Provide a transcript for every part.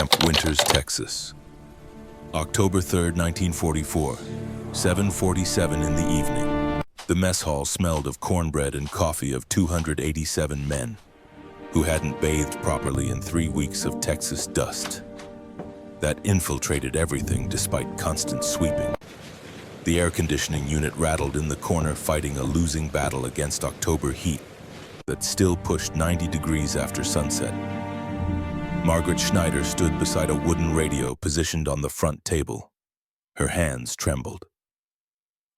Camp Winters, Texas. October 3, 1944, 7:47 in the evening. The mess hall smelled of cornbread and coffee of 287 men who hadn't bathed properly in 3 weeks of Texas dust that infiltrated everything despite constant sweeping. The air conditioning unit rattled in the corner, fighting a losing battle against October heat that still pushed 90 degrees after sunset. Margaret Schneider stood beside a wooden radio positioned on the front table. Her hands trembled.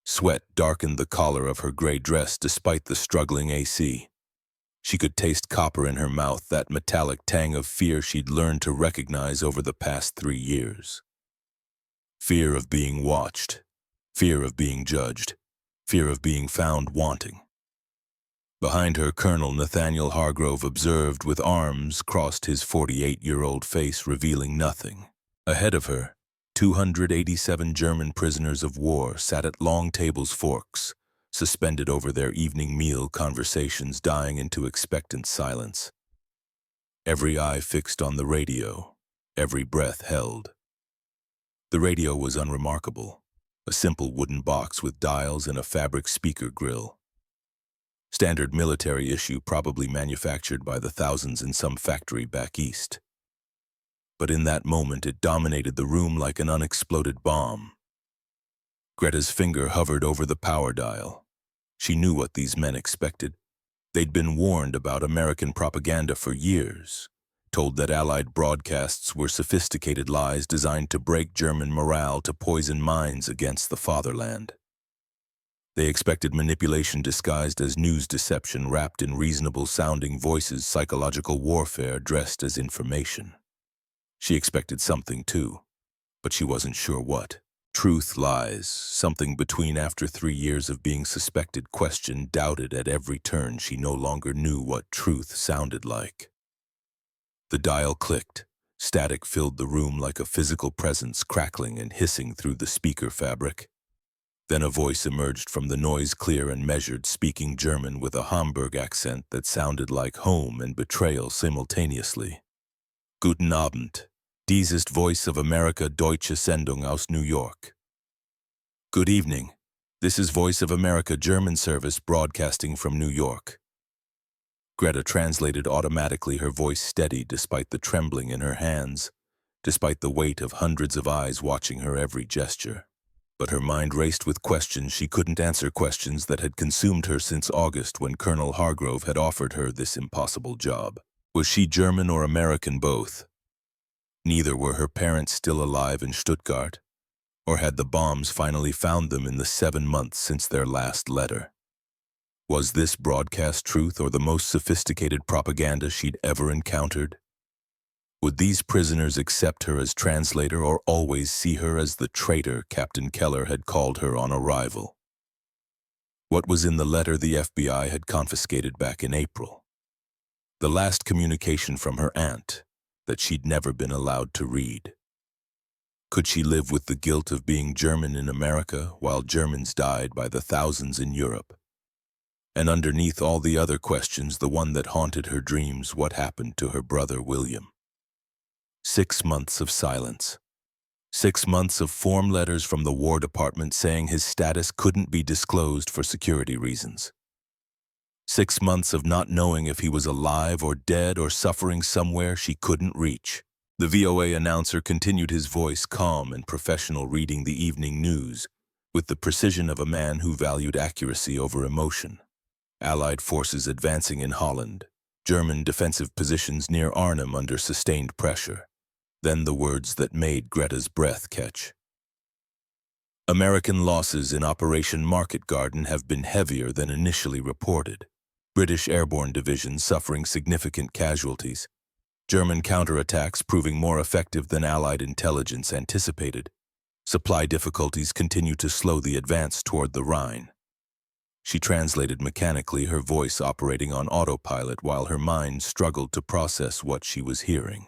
Sweat darkened the collar of her gray dress despite the struggling AC. She could taste copper in her mouth, that metallic tang of fear she'd learned to recognize over the past 3 years. Fear of being watched, fear of being judged, fear of being found wanting. Behind her, Colonel Nathaniel Hargrove observed with arms crossed, his 48-year-old face revealing nothing. Ahead of her, 287 German prisoners of war sat at long tables, forks suspended over their evening meal, conversations dying into expectant silence. Every eye fixed on the radio, every breath held. The radio was unremarkable, a simple wooden box with dials and a fabric speaker grill. Standard military issue, probably manufactured by the thousands in some factory back east. But in that moment, it dominated the room like an unexploded bomb. Greta's finger hovered over the power dial. She knew what these men expected. They'd been warned about American propaganda for years, told that Allied broadcasts were sophisticated lies designed to break German morale, to poison minds against the fatherland. They expected manipulation disguised as news deception, wrapped in reasonable-sounding voices, psychological warfare dressed as information. She expected something too, but she wasn't sure what. Truth, lies, something between. After 3 years of being suspected, questioned, doubted at every turn, she no longer knew what truth sounded like. The dial clicked. Static filled the room like a physical presence, crackling and hissing through the speaker fabric. Then a voice emerged from the noise, clear and measured, speaking German with a Hamburg accent that sounded like home and betrayal simultaneously. Guten Abend. Dies ist Voice of America, Deutsche Sendung aus New York. Good evening. This is Voice of America German service broadcasting from New York. Greta translated automatically, her voice steady despite the trembling in her hands, despite the weight of hundreds of eyes watching her every gesture. But her mind raced with questions she couldn't answer, questions that had consumed her since August, when Colonel Hargrove had offered her this impossible job. Was she German or American? Both. Neither. Were her parents still alive in Stuttgart? Or had the bombs finally found them in the 7 months since their last letter? Was this broadcast truth or the most sophisticated propaganda she'd ever encountered? Would these prisoners accept her as translator, or always see her as the traitor Captain Keller had called her on arrival? What was in the letter the FBI had confiscated back in April? The last communication from her aunt that she'd never been allowed to read. Could she live with the guilt of being German in America while Germans died by the thousands in Europe? And underneath all the other questions, the one that haunted her dreams: what happened to her brother William? 6 months of silence. 6 months of form letters from the War Department saying his status couldn't be disclosed for security reasons. 6 months of not knowing if he was alive or dead or suffering somewhere she couldn't reach. The VOA announcer continued, his voice calm and professional, reading the evening news with the precision of a man who valued accuracy over emotion. Allied forces advancing in Holland. German defensive positions near Arnhem under sustained pressure. Then the words that made Greta's breath catch. American losses in Operation Market Garden have been heavier than initially reported. British airborne divisions suffering significant casualties. German counterattacks proving more effective than Allied intelligence anticipated. Supply difficulties continue to slow the advance toward the Rhine. She translated mechanically, her voice operating on autopilot while her mind struggled to process what she was hearing.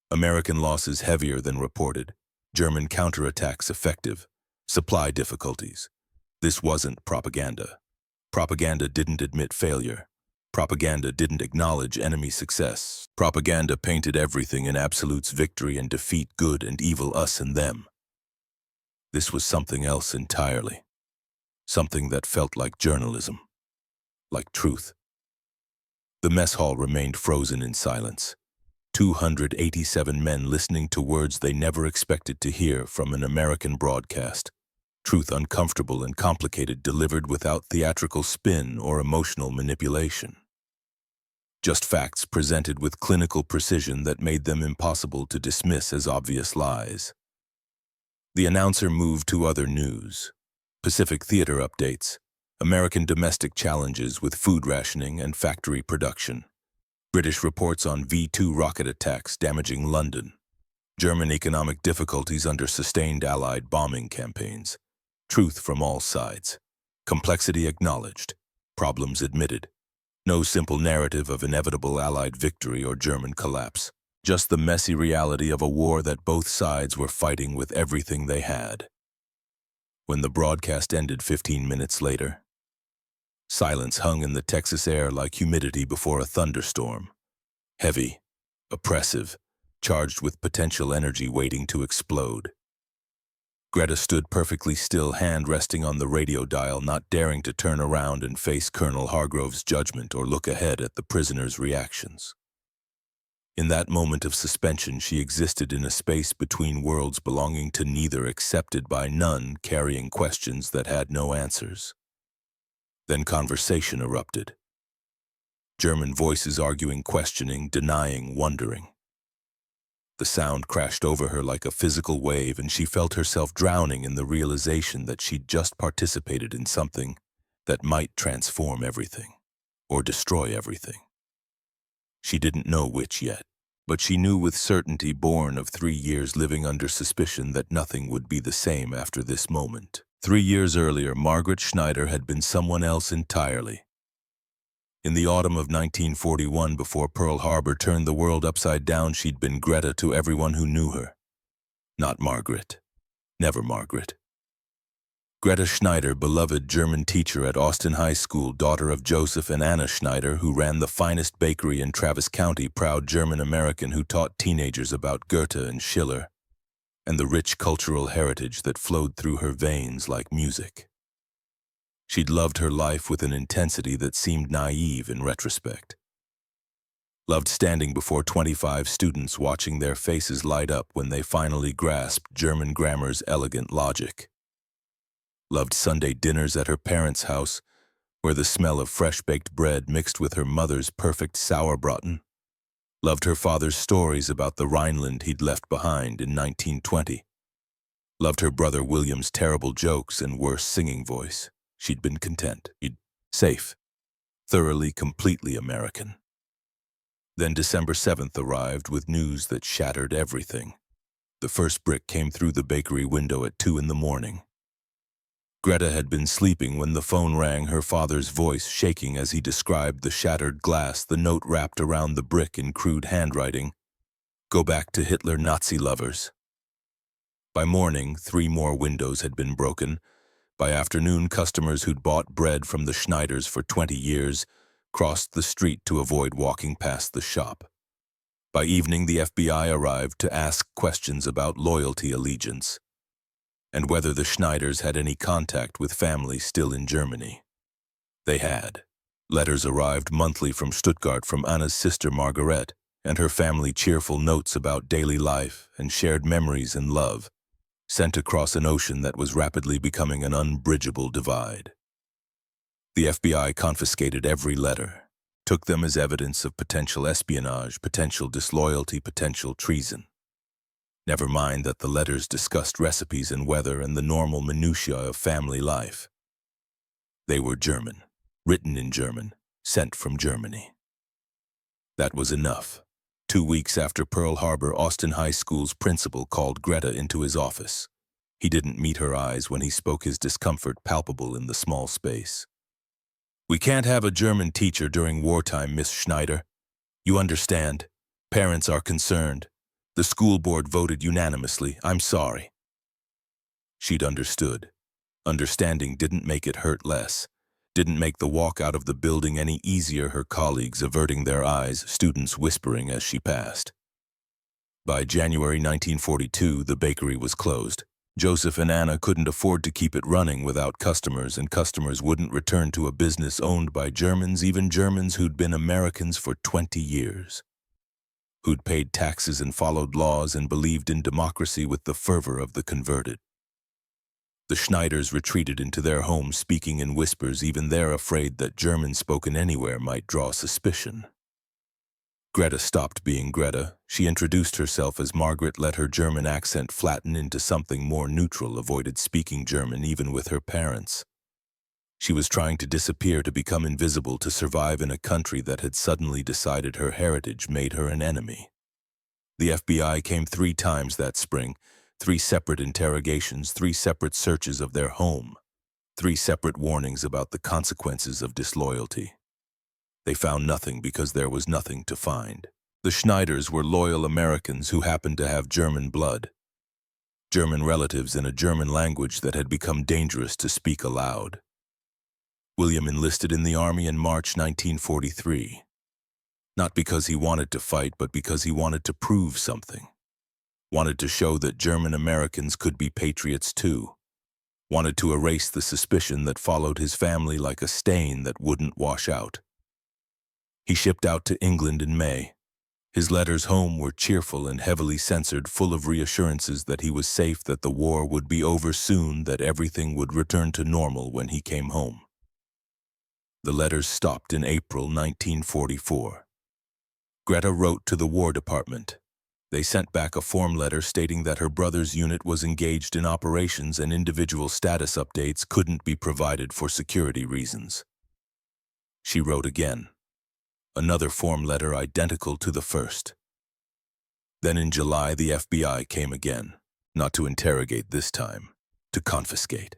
American losses heavier than reported. German counterattacks effective. Supply difficulties. This wasn't propaganda. Propaganda didn't admit failure. Propaganda didn't acknowledge enemy success. Propaganda painted everything in absolutes: victory and defeat, good and evil, us and them. This was something else entirely. Something that felt like journalism, like truth. The mess hall remained frozen in silence. 287 men listening to words they never expected to hear from an American broadcast. Truth uncomfortable and complicated, delivered without theatrical spin or emotional manipulation. Just facts presented with clinical precision that made them impossible to dismiss as obvious lies. The announcer moved to other news. Pacific theater updates, American domestic challenges with food rationing and factory production. British reports on V-2 rocket attacks damaging London. German economic difficulties under sustained Allied bombing campaigns. Truth from all sides. Complexity acknowledged. Problems admitted. No simple narrative of inevitable Allied victory or German collapse. Just the messy reality of a war that both sides were fighting with everything they had. When the broadcast ended 15 minutes later, silence hung in the Texas air like humidity before a thunderstorm. Heavy, oppressive, charged with potential energy waiting to explode. Greta stood perfectly still, hand resting on the radio dial, not daring to turn around and face Colonel Hargrove's judgment or look ahead at the prisoners' reactions. In that moment of suspension, she existed in a space between worlds, belonging to neither, accepted by none, carrying questions that had no answers. Then conversation erupted. German voices arguing, questioning, denying, wondering. The sound crashed over her like a physical wave, and she felt herself drowning in the realization that she'd just participated in something that might transform everything, or destroy everything. She didn't know which yet, but she knew with certainty, born of 3 years living under suspicion, that nothing would be the same after this moment. 3 years earlier, Margaret Schneider had been someone else entirely. In the autumn of 1941, before Pearl Harbor turned the world upside down, she'd been Greta to everyone who knew her. Not Margaret. Never Margaret. Greta Schneider, beloved German teacher at Austin High School, daughter of Joseph and Anna Schneider, who ran the finest bakery in Travis County, proud German-American who taught teenagers about Goethe and Schiller, and the rich cultural heritage that flowed through her veins like music. She'd loved her life with an intensity that seemed naive in retrospect. Loved standing before 25 students, watching their faces light up when they finally grasped German grammar's elegant logic. Loved Sunday dinners at her parents' house, where the smell of fresh-baked bread mixed with her mother's perfect sauerbraten. Loved her father's stories about the Rhineland he'd left behind in 1920. Loved her brother William's terrible jokes and worse singing voice. She'd been content. Safe. Thoroughly, completely American. Then December 7th arrived with news that shattered everything. The first brick came through the bakery window at 2 in the morning. Greta had been sleeping when the phone rang, her father's voice shaking as he described the shattered glass, the note wrapped around the brick in crude handwriting. Go back to Hitler, Nazi lovers. By morning, 3 more windows had been broken. By afternoon, customers who'd bought bread from the Schneiders for 20 years crossed the street to avoid walking past the shop. By evening, the FBI arrived to ask questions about loyalty, allegiance, and whether the Schneiders had any contact with family still in Germany. They had. Letters arrived monthly from Stuttgart from Anna's sister Margaret and her family, cheerful notes about daily life and shared memories and love, sent across an ocean that was rapidly becoming an unbridgeable divide. The FBI confiscated every letter, took them as evidence of potential espionage, potential disloyalty, potential treason. Never mind that the letters discussed recipes and weather and the normal minutiae of family life. They were German, written in German, sent from Germany. That was enough. 2 weeks after Pearl Harbor, Austin High School's principal called Greta into his office. He didn't meet her eyes when he spoke, his discomfort palpable in the small space. We can't have a German teacher during wartime, Miss Schneider. You understand. Parents are concerned. The school board voted unanimously. I'm sorry. She'd understood. Understanding didn't make it hurt less. Didn't make the walk out of the building any easier, her colleagues averting their eyes, students whispering as she passed. By January 1942, the bakery was closed. Joseph and Anna couldn't afford to keep it running without customers, and customers wouldn't return to a business owned by Germans, even Germans who'd been Americans for 20 years. Who'd paid taxes and followed laws and believed in democracy with the fervor of the converted. The Schneiders retreated into their homes, speaking in whispers, even they're afraid that German spoken anywhere might draw suspicion. Greta stopped being Greta. She introduced herself as Margaret, let her German accent flatten into something more neutral, avoided speaking German even with her parents. She was trying to disappear, to become invisible, to survive in a country that had suddenly decided her heritage made her an enemy. The FBI came 3 times that spring, 3 separate interrogations, 3 separate searches of their home, 3 separate warnings about the consequences of disloyalty. They found nothing because there was nothing to find. The Schneiders were loyal Americans who happened to have German blood, German relatives in a German language that had become dangerous to speak aloud. William enlisted in the army in March 1943. Not because he wanted to fight, but because he wanted to prove something. Wanted to show that German Americans could be patriots too. Wanted to erase the suspicion that followed his family like a stain that wouldn't wash out. He shipped out to England in May. His letters home were cheerful and heavily censored, full of reassurances that he was safe, that the war would be over soon, that everything would return to normal when he came home. The letters stopped in April 1944. Greta wrote to the War Department. They sent back a form letter stating that her brother's unit was engaged in operations and individual status updates couldn't be provided for security reasons. She wrote again. Another form letter identical to the first. Then in July, the FBI came again, not to interrogate this time, to confiscate.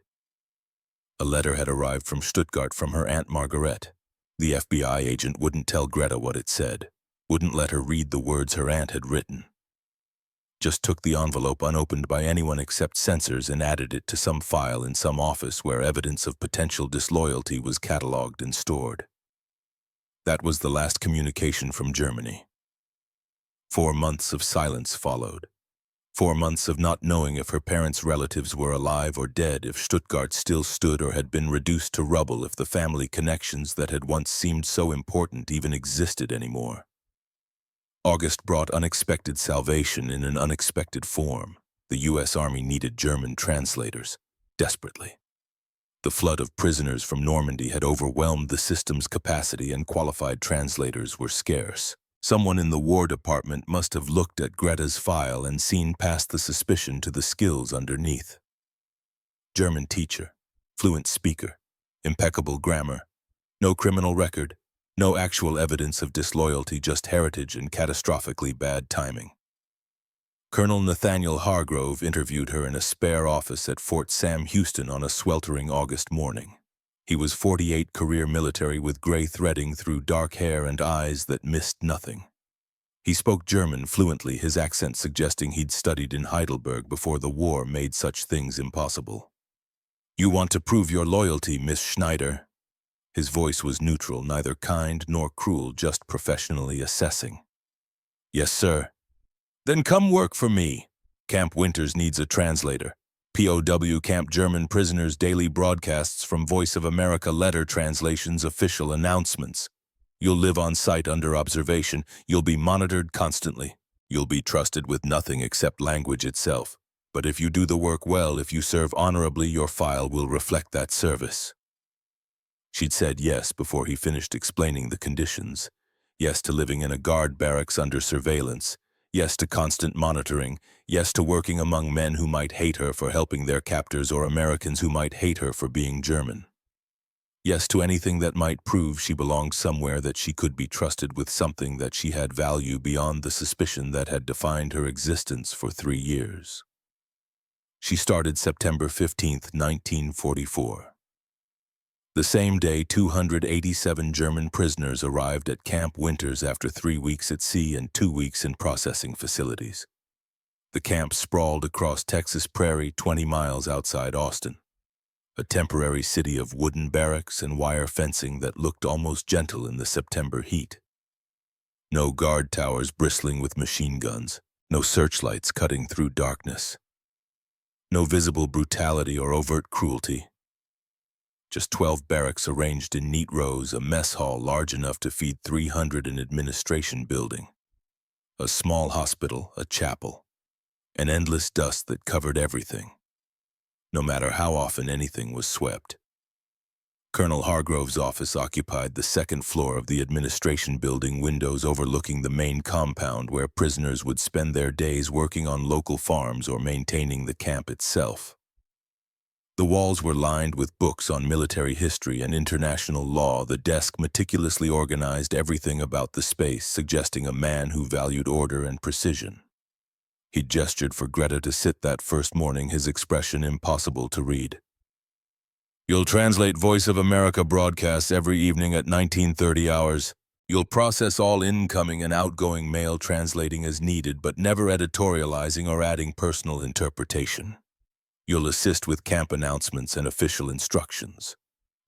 A letter had arrived from Stuttgart from her Aunt Margaret. The FBI agent wouldn't tell Greta what it said, wouldn't let her read the words her aunt had written. Just took the envelope unopened by anyone except censors and added it to some file in some office where evidence of potential disloyalty was catalogued and stored. That was the last communication from Germany. 4 months of silence followed. 4 months of not knowing if her parents' relatives were alive or dead, if Stuttgart still stood or had been reduced to rubble, if the family connections that had once seemed so important even existed anymore. August brought unexpected salvation in an unexpected form. The U.S. Army needed German translators, desperately. The flood of prisoners from Normandy had overwhelmed the system's capacity, and qualified translators were scarce. Someone in the War Department must have looked at Greta's file and seen past the suspicion to the skills underneath. German teacher, fluent speaker, impeccable grammar, no criminal record, no actual evidence of disloyalty, just heritage and catastrophically bad timing. Colonel Nathaniel Hargrove interviewed her in a spare office at Fort Sam Houston on a sweltering August morning. He was 48, career military, with gray threading through dark hair and eyes that missed nothing. He spoke German fluently, his accent suggesting he'd studied in Heidelberg before the war made such things impossible. "You want to prove your loyalty, Miss Schneider?" His voice was neutral, neither kind nor cruel, just professionally assessing. "Yes, sir." "Then come work for me. Camp Winters needs a translator. POW Camp, German prisoners, daily broadcasts from Voice of America, letter translations, official announcements. You'll live on site under observation. You'll be monitored constantly. You'll be trusted with nothing except language itself. But if you do the work well, if you serve honorably, your file will reflect that service." She'd said yes before he finished explaining the conditions. Yes to living in a guard barracks under surveillance. Yes to constant monitoring. Yes to working among men who might hate her for helping their captors, or Americans who might hate her for being German. Yes to anything that might prove she belonged somewhere, that she could be trusted with something, that she had value beyond the suspicion that had defined her existence for 3 years. She started September 15, 1944. The same day, 287 German prisoners arrived at Camp Winters after 3 weeks at sea and 2 weeks in processing facilities. The camp sprawled across Texas prairie, 20 miles outside Austin. a temporary city of wooden barracks and wire fencing that looked almost gentle in the September heat. No guard towers bristling with machine guns, no searchlights cutting through darkness. No visible brutality or overt cruelty. Just 12 barracks arranged in neat rows, a mess hall large enough to feed 300, an administration building, a small hospital, a chapel, an endless dust that covered everything, no matter how often anything was swept. Colonel Hargrove's office occupied the second floor of the administration building, windows overlooking the main compound where prisoners would spend their days working on local farms or maintaining the camp itself. The walls were lined with books on military history and international law. The desk meticulously organized everything about the space, suggesting a man who valued order and precision. He gestured for Greta to sit that first morning, his expression impossible to read. "You'll translate Voice of America broadcasts every evening at 19:30 hours. You'll process all incoming and outgoing mail, translating as needed, but never editorializing or adding personal interpretation. You'll assist with camp announcements and official instructions.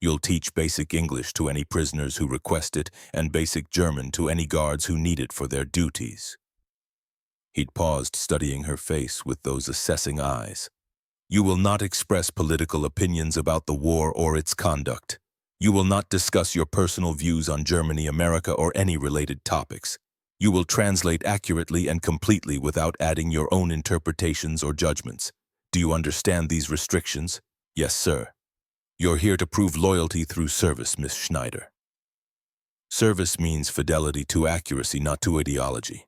You'll teach basic English to any prisoners who request it, and basic German to any guards who need it for their duties." He'd paused, studying her face with those assessing eyes. "You will not express political opinions about the war or its conduct. You will not discuss your personal views on Germany, America, or any related topics. You will translate accurately and completely without adding your own interpretations or judgments. Do you understand these restrictions?" "Yes, sir." "You're here to prove loyalty through service, Miss Schneider. Service means fidelity to accuracy, not to ideology.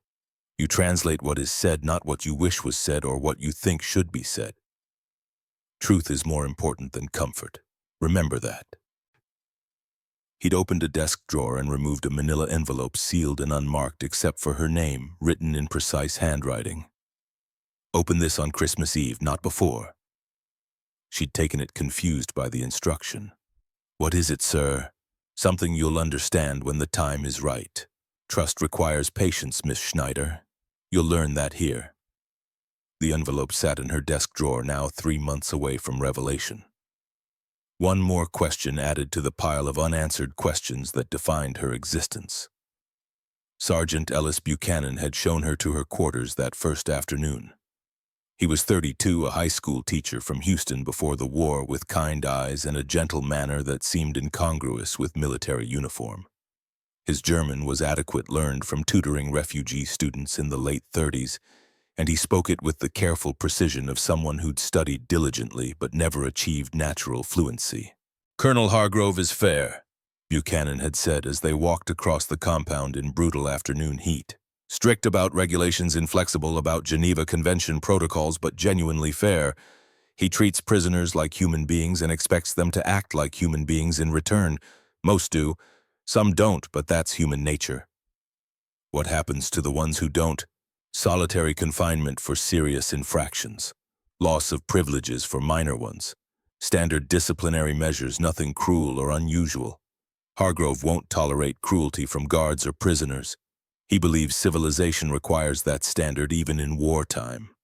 You translate what is said, not what you wish was said or what you think should be said. Truth is more important than comfort. Remember that." He'd opened a desk drawer and removed a manila envelope sealed and unmarked except for her name, written in precise handwriting. "Open this on Christmas Eve, not before." She'd taken it, confused by the instruction. "What is it, sir?" "Something you'll understand when the time is right. Trust requires patience, Miss Schneider. You'll learn that here." The envelope sat in her desk drawer, now 3 months away from revelation. One more question added to the pile of unanswered questions that defined her existence. Sergeant Ellis Buchanan had shown her to her quarters that first afternoon. He was 32, a high school teacher from Houston before the war, with kind eyes and a gentle manner that seemed incongruous with military uniform. His German was adequate, learned from tutoring refugee students in the late 30s, and he spoke it with the careful precision of someone who'd studied diligently but never achieved natural fluency. "Colonel Hargrove is fair," Buchanan had said as they walked across the compound in brutal afternoon heat. "Strict about regulations, inflexible about Geneva Convention protocols, but genuinely fair. He treats prisoners like human beings and expects them to act like human beings in return. Most do. Some don't, but that's human nature. What happens to the ones who don't? Solitary confinement for serious infractions. Loss of privileges for minor ones. Standard disciplinary measures, nothing cruel or unusual. Hargrove won't tolerate cruelty from guards or prisoners. He believes civilization requires that standard even in wartime."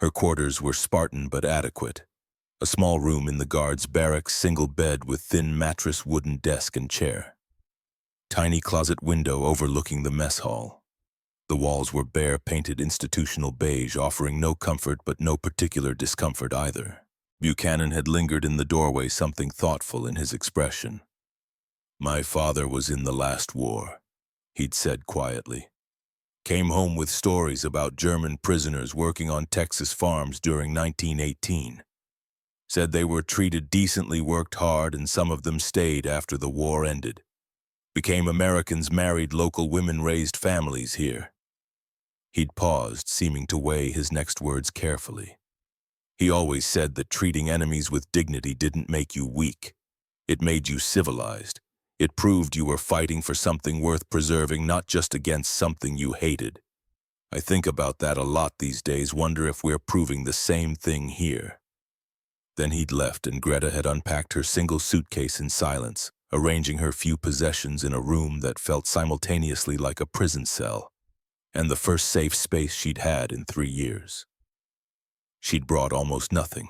Her quarters were Spartan but adequate. A small room in the guards' barracks, single bed with thin mattress, wooden desk and chair. Tiny closet window overlooking the mess hall. The walls were bare, painted institutional beige, offering no comfort but no particular discomfort either. Buchanan had lingered in the doorway, something thoughtful in his expression. "My father was in the last war," he'd said quietly. "Came home with stories about German prisoners working on Texas farms during 1918. Said they were treated decently, worked hard, and some of them stayed after the war ended. Became Americans, married local women, raised families here." He'd paused, seeming to weigh his next words carefully. "He always said that treating enemies with dignity didn't make you weak. It made you civilized. It proved you were fighting for something worth preserving, not just against something you hated. I think about that a lot these days, wonder if we're proving the same thing here." Then he'd left, and Greta had unpacked her single suitcase in silence, arranging her few possessions in a room that felt simultaneously like a prison cell, and the first safe space she'd had in 3 years. She'd brought almost nothing.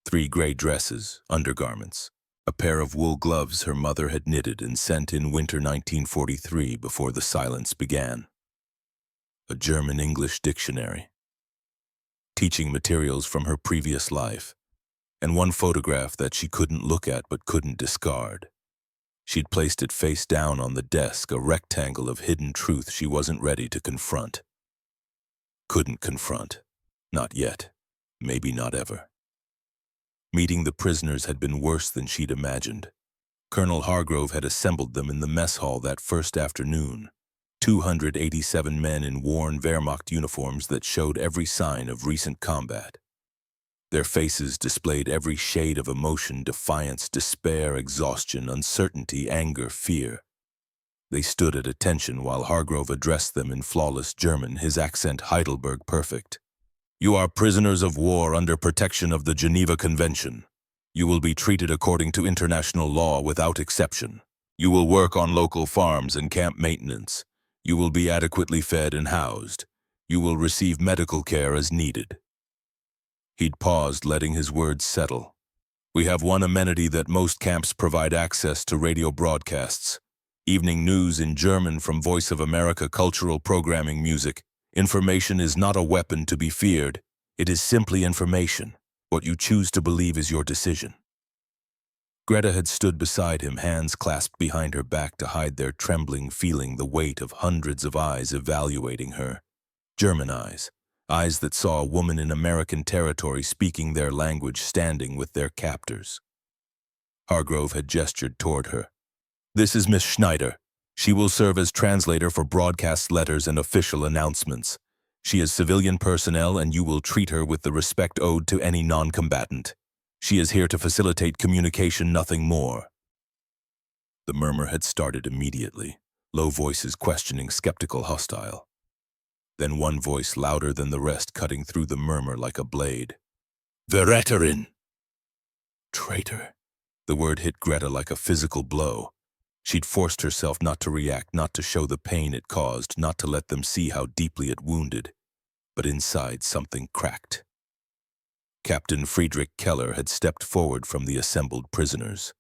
3 gray dresses, undergarments, a pair of wool gloves her mother had knitted and sent in winter 1943 before the silence began. A German-English dictionary, teaching materials from her previous life, and one photograph that she couldn't look at but couldn't discard. She'd placed it face down on the desk, a rectangle of hidden truth she wasn't ready to confront. Couldn't confront. Not yet. Maybe not ever. Meeting the prisoners had been worse than she'd imagined. Colonel Hargrove had assembled them in the mess hall that first afternoon. 287 men in worn Wehrmacht uniforms that showed every sign of recent combat. Their faces displayed every shade of emotion: defiance, despair, exhaustion, uncertainty, anger, fear. They stood at attention while Hargrove addressed them in flawless German, his accent Heidelberg perfect. "You are prisoners of war under protection of the Geneva Convention. You will be treated according to international law without exception. You will work on local farms and camp maintenance. You will be adequately fed and housed. You will receive medical care as needed." He'd paused, letting his words settle. "We have one amenity that most camps provide: access to radio broadcasts. Evening news in German from Voice of America, cultural programming, music. Information is not a weapon to be feared. It is simply information. What you choose to believe is your decision." Greta had stood beside him, hands clasped behind her back to hide their trembling, feeling the weight of hundreds of eyes evaluating her. German eyes. Eyes that saw a woman in American territory speaking their language, standing with their captors. Hargrove had gestured toward her. "This is Miss Schneider. She will serve as translator for broadcast letters and official announcements. She is civilian personnel, and you will treat her with the respect owed to any non-combatant. She is here to facilitate communication, nothing more." The murmur had started immediately, low voices questioning, skeptical, hostile. Then one voice louder than the rest, cutting through the murmur like a blade. "Verräterin!" Traitor. The word hit Greta like a physical blow. She'd forced herself not to react, not to show the pain it caused, not to let them see how deeply it wounded. But inside, something cracked. Captain Friedrich Keller had stepped forward from the assembled prisoners.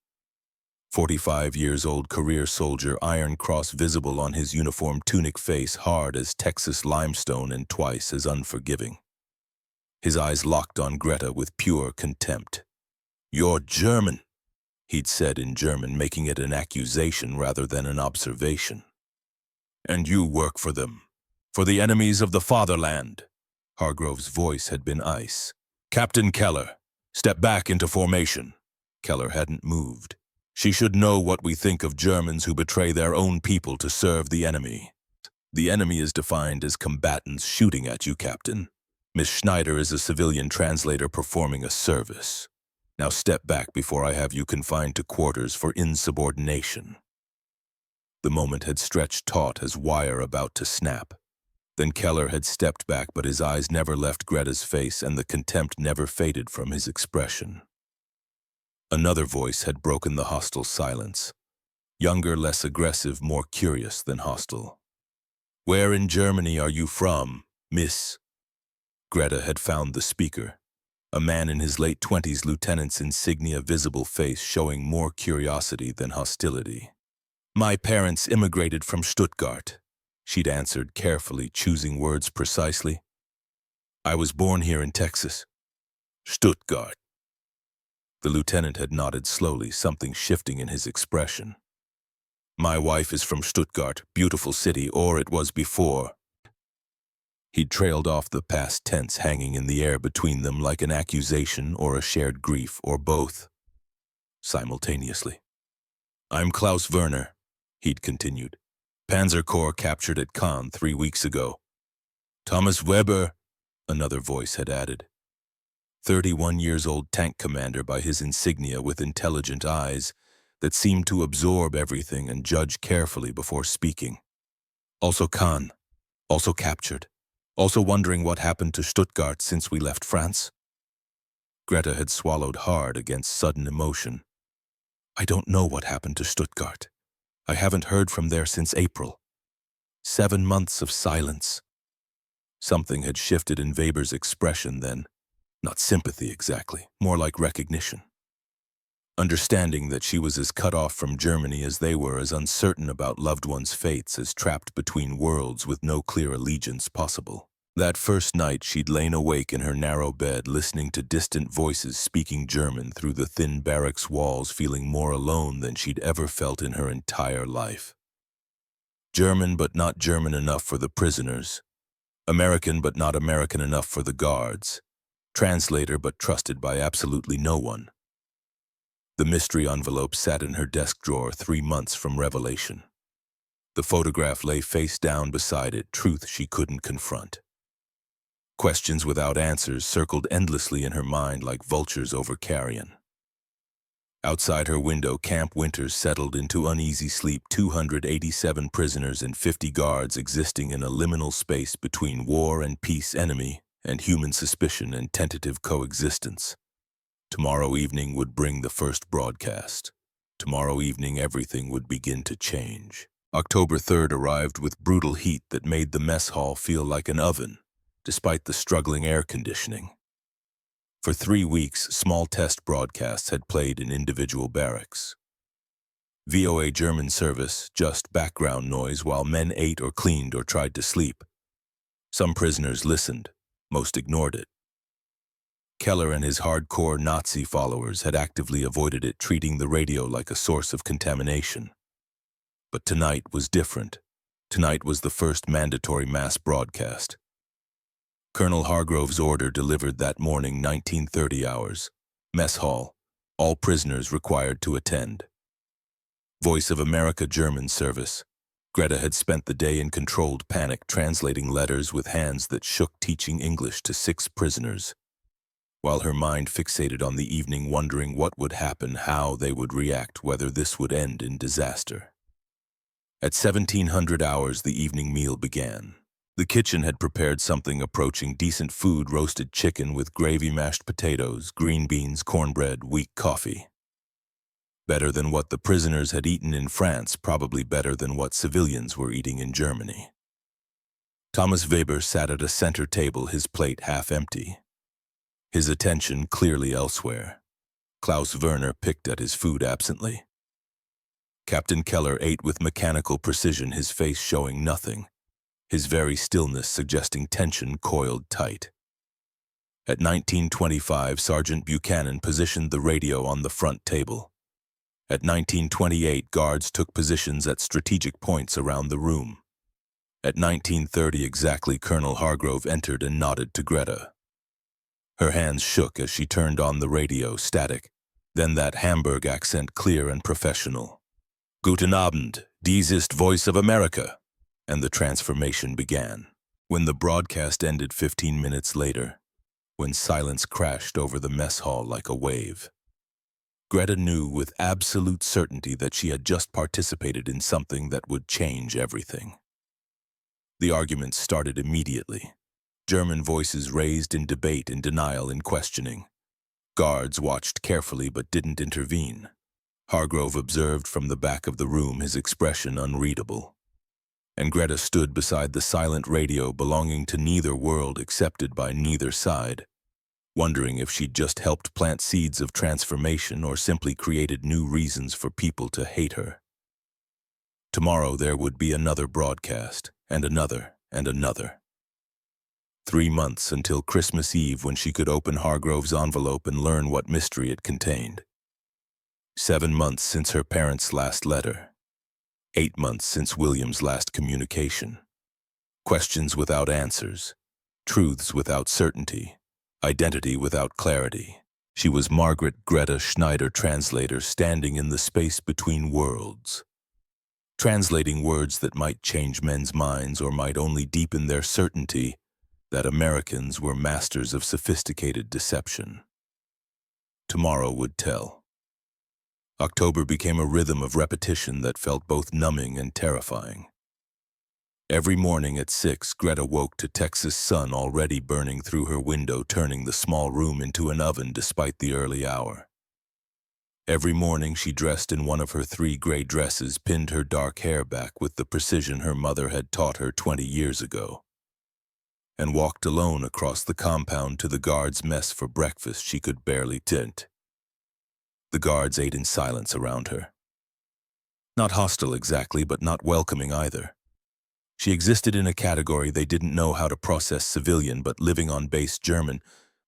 45 years old, career soldier, Iron Cross visible on his uniform, tunic, face hard as Texas limestone and twice as unforgiving. His eyes locked on Greta with pure contempt. "You're German," he'd said in German, making it an accusation rather than an observation. "And you work for them, for the enemies of the fatherland." Hargrove's voice had been ice. "Captain Keller, step back into formation." Keller hadn't moved. "She should know what we think of Germans who betray their own people to serve the enemy. The enemy is defined as combatants shooting at you, Captain. Miss Schneider is a civilian translator performing a service. Now step back before I have you confined to quarters for insubordination." The moment had stretched taut as wire about to snap. Then Keller had stepped back, but his eyes never left Greta's face, and the contempt never faded from his expression. Another voice had broken the hostile silence. Younger, less aggressive, more curious than hostile. "Where in Germany are you from, Miss?" Greta had found the speaker. A man in his late 20s, lieutenant's insignia, visible face showing more curiosity than hostility. "My parents immigrated from Stuttgart," she'd answered carefully, choosing words precisely. "I was born here in Texas." "Stuttgart." The lieutenant had nodded slowly, something shifting in his expression. "My wife is from Stuttgart, beautiful city, or it was before." He'd trailed off, the past tense hanging in the air between them like an accusation or a shared grief, or both, simultaneously. "I'm Klaus Werner," he'd continued. "Panzer Corps captured at Caen 3 weeks ago." "Thomas Weber," another voice had added. 31-years-old tank commander by his insignia, with intelligent eyes that seemed to absorb everything and judge carefully before speaking. "Also Caen, also captured, also wondering what happened to Stuttgart since we left France." Greta had swallowed hard against sudden emotion. "I don't know what happened to Stuttgart. I haven't heard from there since April. 7 months of silence." Something had shifted in Weber's expression then. Not sympathy exactly, more like recognition. Understanding that she was as cut off from Germany as they were, as uncertain about loved ones' fates, as trapped between worlds with no clear allegiance possible. That first night she'd lain awake in her narrow bed, listening to distant voices speaking German through the thin barracks walls, feeling more alone than she'd ever felt in her entire life. German but not German enough for the prisoners. American but not American enough for the guards. Translator but trusted by absolutely no one. The mystery envelope sat in her desk drawer 3 months from revelation. The photograph lay face down beside it, truth she couldn't confront. Questions without answers circled endlessly in her mind like vultures over carrion. Outside her window, Camp Winters settled into uneasy sleep, 287 prisoners and 50 guards existing in a liminal space between war and peace, enemy and human suspicion and tentative coexistence. Tomorrow evening would bring the first broadcast. Tomorrow evening everything would begin to change. October 3rd arrived with brutal heat that made the mess hall feel like an oven, despite the struggling air conditioning. For 3 weeks, small test broadcasts had played in individual barracks. VOA German service, just background noise while men ate or cleaned or tried to sleep. Some prisoners listened, most ignored it. Keller and his hardcore Nazi followers had actively avoided it, treating the radio like a source of contamination. But tonight was different. Tonight was the first mandatory mass broadcast. Colonel Hargrove's order delivered that morning, 1930 hours. Mess hall. All prisoners required to attend. Voice of America German service. Greta had spent the day in controlled panic, translating letters with hands that shook, teaching English to 6 prisoners. While her mind fixated on the evening, wondering what would happen, how they would react, whether this would end in disaster. At 1700 hours, the evening meal began. The kitchen had prepared something approaching decent food: roasted chicken with gravy, mashed potatoes, green beans, cornbread, weak coffee. Better than what the prisoners had eaten in France, probably better than what civilians were eating in Germany. Thomas Weber sat at a center table, his plate half empty. His attention clearly elsewhere. Klaus Werner picked at his food absently. Captain Keller ate with mechanical precision, his face showing nothing, his very stillness suggesting tension coiled tight. At 1925, Sergeant Buchanan positioned the radio on the front table. At 1928, guards took positions at strategic points around the room. At 1930 exactly, Colonel Hargrove entered and nodded to Greta. Her hands shook as she turned on the radio, static, then that Hamburg accent clear and professional. Guten Abend, dies ist Voice of America. And the transformation began. When the broadcast ended 15 minutes later, when silence crashed over the mess hall like a wave, Greta knew with absolute certainty that she had just participated in something that would change everything. The arguments started immediately. German voices raised in debate, in denial, in questioning. Guards watched carefully but didn't intervene. Hargrove observed from the back of the room, his expression unreadable. And Greta stood beside the silent radio, belonging to neither world, accepted by neither side, wondering if she'd just helped plant seeds of transformation or simply created new reasons for people to hate her. Tomorrow there would be another broadcast, and another, and another. 3 months until Christmas Eve, when she could open Hargrove's envelope and learn what mystery it contained. 7 months since her parents' last letter. 8 months since William's last communication. Questions without answers. Truths without certainty. Identity without clarity. She was Margaret Greta Schneider, translator, standing in the space between worlds. Translating words that might change men's minds or might only deepen their certainty that Americans were masters of sophisticated deception. Tomorrow would tell. October became a rhythm of repetition that felt both numbing and terrifying. Every morning at 6, Greta woke to Texas sun already burning through her window, turning the small room into an oven despite the early hour. Every morning she dressed in one of her 3 gray dresses, pinned her dark hair back with the precision her mother had taught her 20 years ago. and walked alone across the compound to the guards' mess for breakfast she could barely tint. The guards ate in silence around her. Not hostile exactly, but not welcoming either. She existed in a category they didn't know how to process: civilian but living on base, German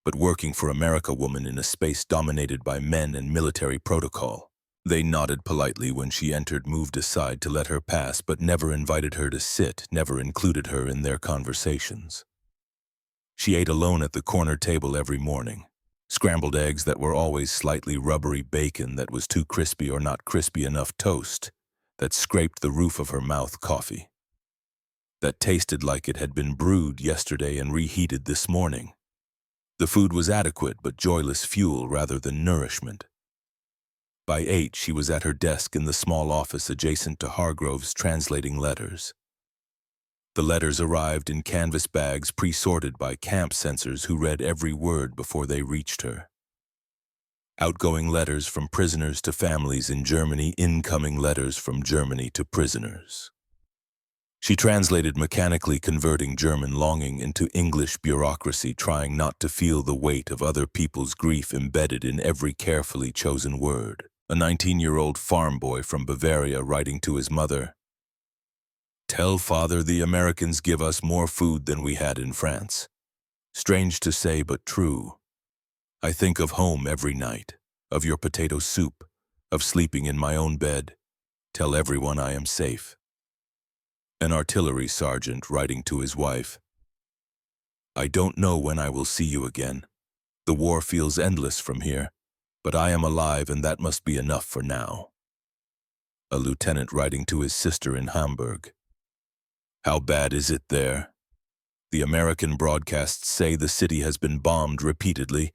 but working for America woman in a space dominated by men and military protocol. They nodded politely when she entered, moved aside to let her pass, but never invited her to sit, never included her in their conversations. She ate alone at the corner table every morning. Scrambled eggs that were always slightly rubbery, bacon that was too crispy or not crispy enough, toast that scraped the roof of her mouth, coffee that tasted like it had been brewed yesterday and reheated this morning. The food was adequate but joyless fuel rather than nourishment. By 8, she was at her desk in the small office adjacent to Hargrove's, translating letters. The letters arrived in canvas bags pre-sorted by camp censors who read every word before they reached her. Outgoing letters from prisoners to families in Germany, incoming letters from Germany to prisoners. She translated mechanically, converting German longing into English bureaucracy, trying not to feel the weight of other people's grief embedded in every carefully chosen word. A 19-year-old farm boy from Bavaria writing to his mother, "Tell father the Americans give us more food than we had in France. Strange to say, but true. I think of home every night, of your potato soup, of sleeping in my own bed. Tell everyone I am safe." An artillery sergeant writing to his wife, "I don't know when I will see you again. The war feels endless from here, but I am alive and that must be enough for now." A lieutenant writing to his sister in Hamburg, "How bad is it there? The American broadcasts say the city has been bombed repeatedly.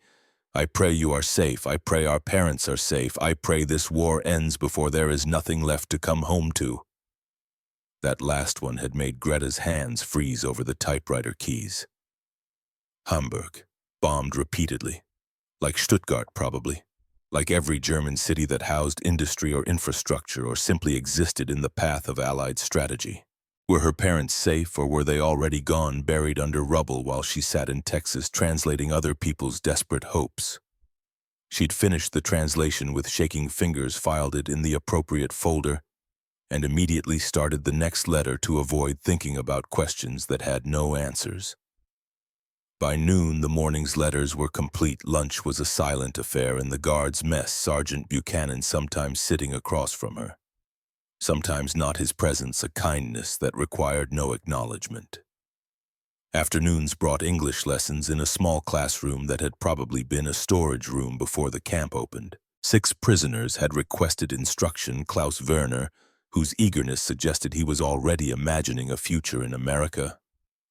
I pray you are safe. I pray our parents are safe. I pray this war ends before there is nothing left to come home to." That last one had made Greta's hands freeze over the typewriter keys. Hamburg, bombed repeatedly. Like Stuttgart, probably. Like every German city that housed industry or infrastructure or simply existed in the path of Allied strategy. Were her parents safe, or were they already gone, buried under rubble while she sat in Texas translating other people's desperate hopes? She'd finished the translation with shaking fingers, filed it in the appropriate folder, and immediately started the next letter to avoid thinking about questions that had no answers. By noon, the morning's letters were complete. Lunch was a silent affair in the guards' mess, Sergeant Buchanan sometimes sitting across from her. Sometimes not, his presence a kindness that required no acknowledgement. Afternoons brought English lessons in a small classroom that had probably been a storage room before the camp opened. 6 prisoners had requested instruction. Klaus Werner, whose eagerness suggested he was already imagining a future in America.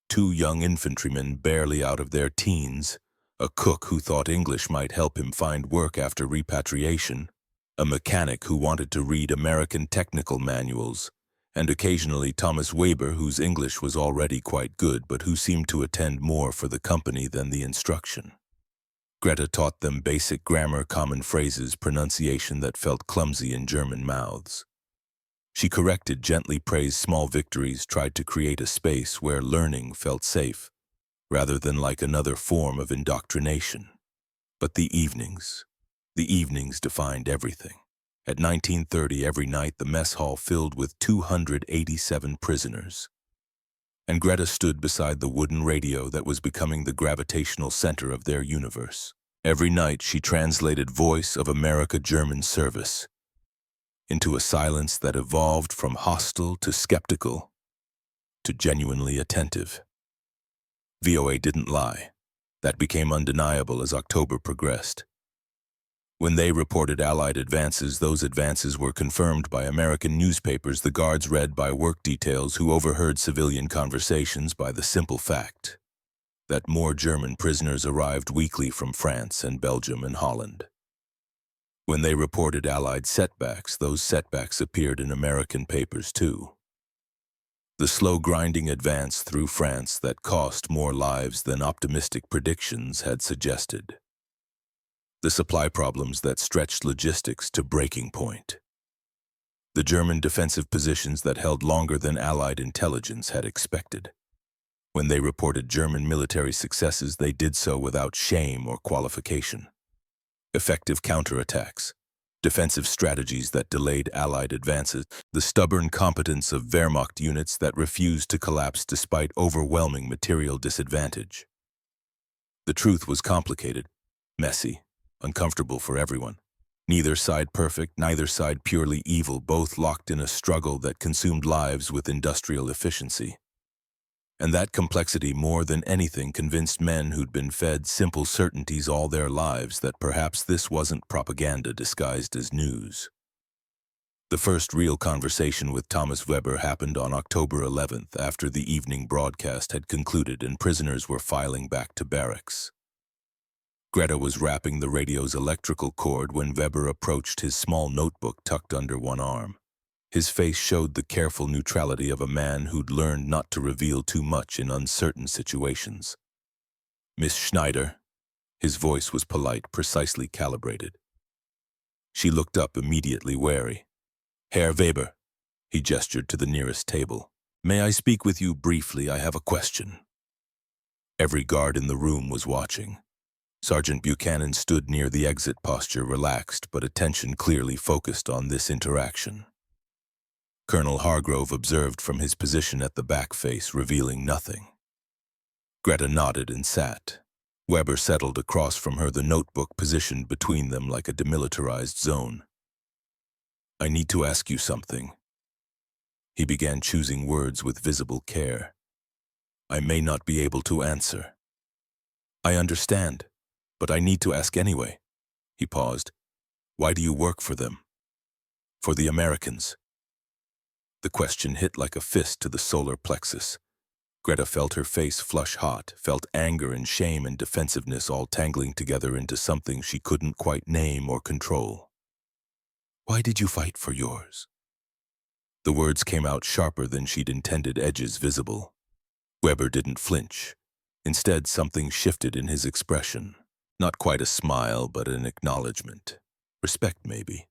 2 young infantrymen barely out of their teens. A cook who thought English might help him find work after repatriation. A mechanic who wanted to read American technical manuals. And occasionally Thomas Weber, whose English was already quite good but who seemed to attend more for the company than the instruction. Greta taught them basic grammar, common phrases, pronunciation that felt clumsy in German mouths. She corrected, gently praised small victories, tried to create a space where learning felt safe, rather than like another form of indoctrination. But the evenings defined everything. At 19:30 every night, the mess hall filled with 287 prisoners. And Greta stood beside the wooden radio that was becoming the gravitational center of their universe. Every night she translated Voice of America German service into a silence that evolved from hostile to skeptical to genuinely attentive. VOA didn't lie. That became undeniable as October progressed. When they reported Allied advances, those advances were confirmed by American newspapers, the guards read by work details who overheard civilian conversations, by the simple fact that more German prisoners arrived weekly from France and Belgium and Holland. When they reported Allied setbacks, those setbacks appeared in American papers too. The slow grinding advance through France that cost more lives than optimistic predictions had suggested. The supply problems that stretched logistics to breaking point. The German defensive positions that held longer than Allied intelligence had expected. When they reported German military successes, they did so without shame or qualification. Effective counterattacks, defensive strategies that delayed Allied advances, the stubborn competence of Wehrmacht units that refused to collapse despite overwhelming material disadvantage. The truth was complicated, messy, uncomfortable for everyone. Neither side perfect, neither side purely evil, both locked in a struggle that consumed lives with industrial efficiency. And that complexity more than anything convinced men who'd been fed simple certainties all their lives that perhaps this wasn't propaganda disguised as news. The first real conversation with Thomas Weber happened on October 11th after the evening broadcast had concluded and prisoners were filing back to barracks. Greta was wrapping the radio's electrical cord when Weber approached his small notebook tucked under one arm. His face showed the careful neutrality of a man who'd learned not to reveal too much in uncertain situations. "Miss Schneider." His voice was polite, precisely calibrated. She looked up, immediately wary. "Herr Weber." He gestured to the nearest table. "May I speak with you briefly? I have a question." Every guard in the room was watching. Sergeant Buchanan stood near the exit, posture relaxed, but attention clearly focused on this interaction. Colonel Hargrove observed from his position at the back, face revealing nothing. Greta nodded and sat. Weber settled across from her, the notebook positioned between them like a demilitarized zone. "I need to ask you something." He began choosing words with visible care. "I may not be able to answer." "I understand, but I need to ask anyway." He paused. "Why do you work for them?" "For the Americans." The question hit like a fist to the solar plexus. Greta felt her face flush hot, felt anger and shame and defensiveness all tangling together into something she couldn't quite name or control. "Why did you fight for yours?" The words came out sharper than she'd intended, edges visible. Weber didn't flinch. Instead, something shifted in his expression. Not quite a smile, but an acknowledgement. Respect, maybe.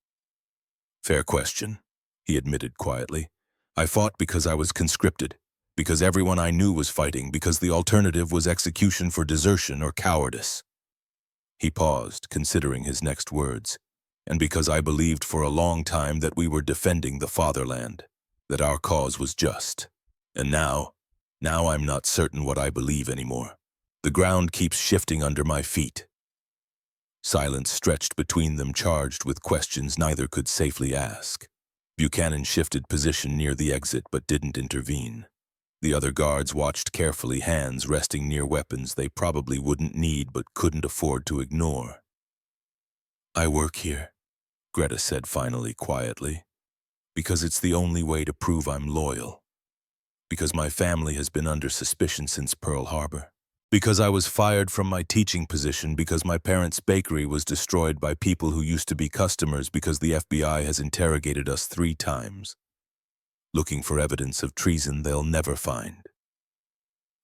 "Fair question," he admitted quietly. "I fought because I was conscripted, because everyone I knew was fighting, because the alternative was execution for desertion or cowardice." He paused, considering his next words. "And because I believed for a long time that we were defending the fatherland, that our cause was just. And now I'm not certain what I believe anymore. The ground keeps shifting under my feet." Silence stretched between them, charged with questions neither could safely ask. Buchanan shifted position near the exit but didn't intervene. The other guards watched carefully, hands resting near weapons they probably wouldn't need but couldn't afford to ignore. "I work here," Greta said finally, quietly, "because it's the only way to prove I'm loyal. Because my family has been under suspicion since Pearl Harbor. Because I was fired from my teaching position, because my parents' bakery was destroyed by people who used to be customers, because the FBI has interrogated us 3 times, looking for evidence of treason they'll never find."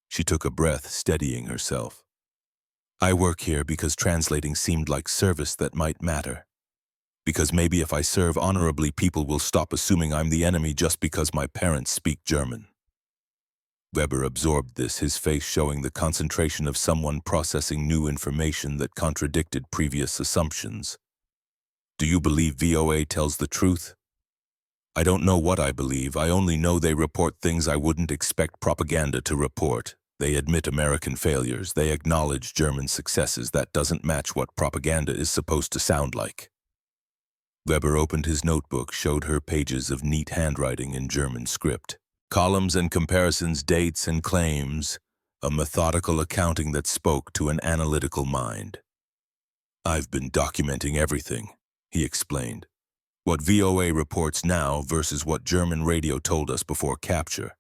She took a breath, steadying herself. "I work here because translating seemed like service that might matter. Because maybe if I serve honorably, people will stop assuming I'm the enemy just because my parents speak German." Weber absorbed this, his face showing the concentration of someone processing new information that contradicted previous assumptions. "Do you believe VOA tells the truth?" "I don't know what I believe. I only know they report things I wouldn't expect propaganda to report. They admit American failures. They acknowledge German successes. That doesn't match what propaganda is supposed to sound like." Weber opened his notebook, showed her pages of neat handwriting in German script. Columns and comparisons, dates and claims, a methodical accounting that spoke to an analytical mind. "I've been documenting everything," he explained. "What VOA reports now versus what German radio told us before capture.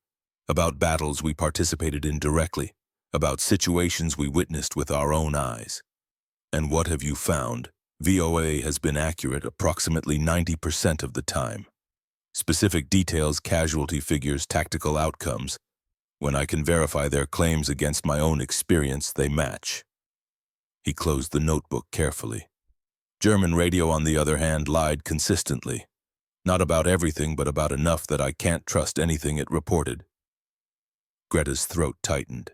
About battles we participated in directly, about situations we witnessed with our own eyes. And what have you found? VOA has been accurate approximately 90% of the time. Specific details, casualty figures, tactical outcomes. When I can verify their claims against my own experience, they match." He closed the notebook carefully. German radio, on the other hand, lied consistently. Not about everything, but about enough that I can't trust anything it reported. Greta's throat tightened.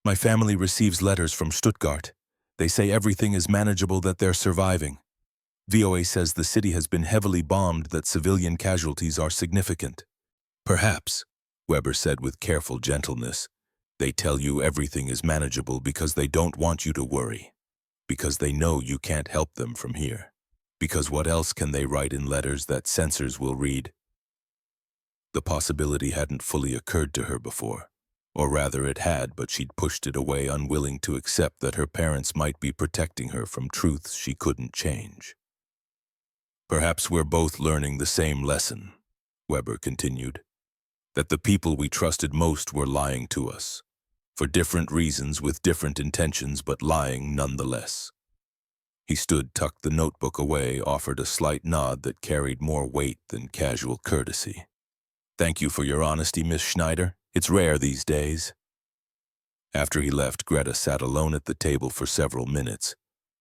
My family receives letters from Stuttgart. They say everything is manageable, that they're surviving. VOA says the city has been heavily bombed, that civilian casualties are significant. Perhaps, Weber said with careful gentleness, they tell you everything is manageable because they don't want you to worry. Because they know you can't help them from here. Because what else can they write in letters that censors will read? The possibility hadn't fully occurred to her before. Or rather it had, but she'd pushed it away, unwilling to accept that her parents might be protecting her from truths she couldn't change. Perhaps we're both learning the same lesson, Weber continued, that the people we trusted most were lying to us, for different reasons with different intentions, but lying nonetheless. He stood, tucked the notebook away, offered a slight nod that carried more weight than casual courtesy. Thank you for your honesty, Miss Schneider. It's rare these days. After he left, Greta sat alone at the table for several minutes,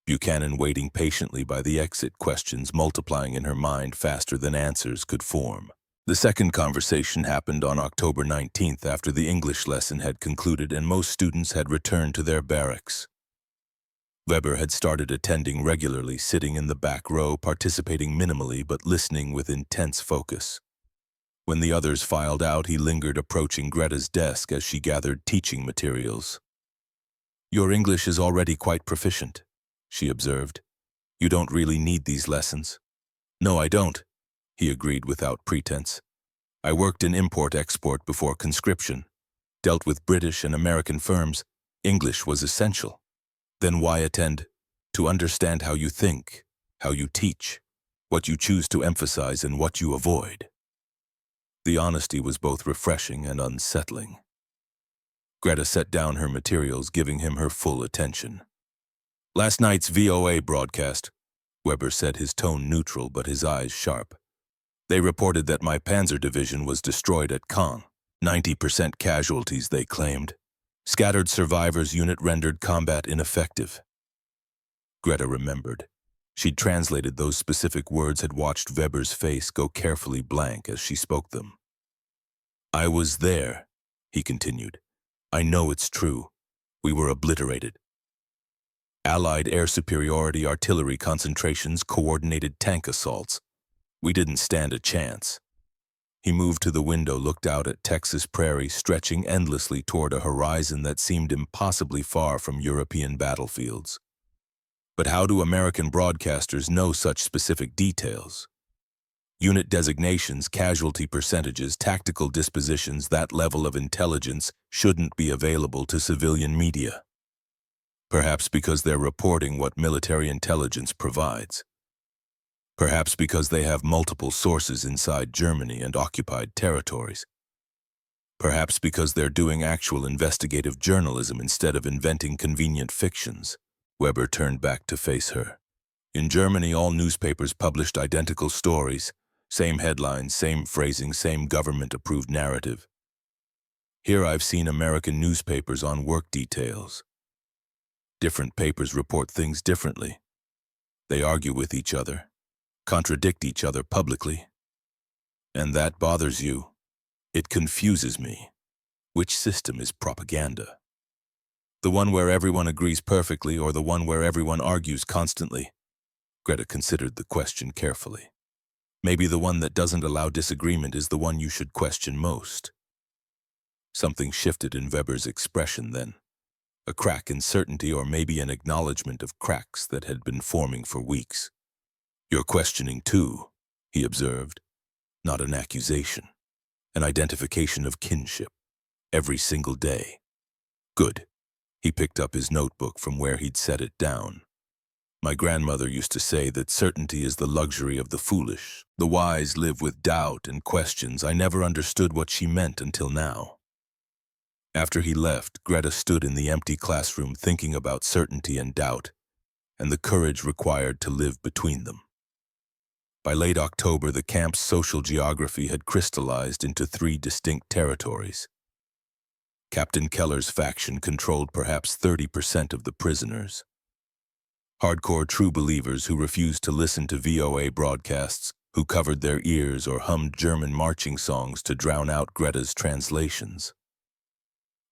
Buchanan waiting patiently by the exit, questions multiplying in her mind faster than answers could form. The second conversation happened on October 19th after the English lesson had concluded and most students had returned to their barracks. Weber had started attending regularly, sitting in the back row, participating minimally but listening with intense focus. When the others filed out, he lingered, approaching Greta's desk as she gathered teaching materials. Your English is already quite proficient, she observed. You don't really need these lessons. No, I don't, he agreed without pretense. I worked in import-export before conscription, dealt with British and American firms. English was essential. Then why attend? To understand how you think, how you teach, what you choose to emphasize and what you avoid. The honesty was both refreshing and unsettling. Greta set down her materials, giving him her full attention. Last night's VOA broadcast, Weber said, his tone neutral but his eyes sharp. They reported that my Panzer Division was destroyed at Caen. 90% casualties, they claimed. Scattered survivors, unit rendered combat ineffective. Greta remembered. She'd translated those specific words, had watched Weber's face go carefully blank as she spoke them. I was there, he continued. I know it's true. We were obliterated. Allied air superiority, artillery concentrations, coordinated tank assaults. We didn't stand a chance. He moved to the window, looked out at Texas prairie, stretching endlessly toward a horizon that seemed impossibly far from European battlefields. But how do American broadcasters know such specific details? Unit designations, casualty percentages, tactical dispositions, that level of intelligence shouldn't be available to civilian media. Perhaps because they're reporting what military intelligence provides. Perhaps because they have multiple sources inside Germany and occupied territories. Perhaps because they're doing actual investigative journalism instead of inventing convenient fictions. Weber turned back to face her. In Germany, all newspapers published identical stories, same headlines, same phrasing, same government-approved narrative. Here I've seen American newspapers on work details. Different papers report things differently. They argue with each other, contradict each other publicly. And that bothers you. It confuses me. Which system is propaganda? The one where everyone agrees perfectly, or the one where everyone argues constantly? Greta considered the question carefully. Maybe the one that doesn't allow disagreement is the one you should question most. Something shifted in Weber's expression then. A crack in certainty, or maybe an acknowledgement of cracks that had been forming for weeks. You're questioning too, he observed. Not an accusation. An identification of kinship. Every single day. Good. He picked up his notebook from where he'd set it down. My grandmother used to say that certainty is the luxury of the foolish. The wise live with doubt and questions. I never understood what she meant until now. After he left, Greta stood in the empty classroom thinking about certainty and doubt, and the courage required to live between them. By late October, the camp's social geography had crystallized into 3 distinct territories. Captain Keller's faction controlled perhaps 30% of the prisoners. Hardcore true believers who refused to listen to VOA broadcasts, who covered their ears or hummed German marching songs to drown out Greta's translations.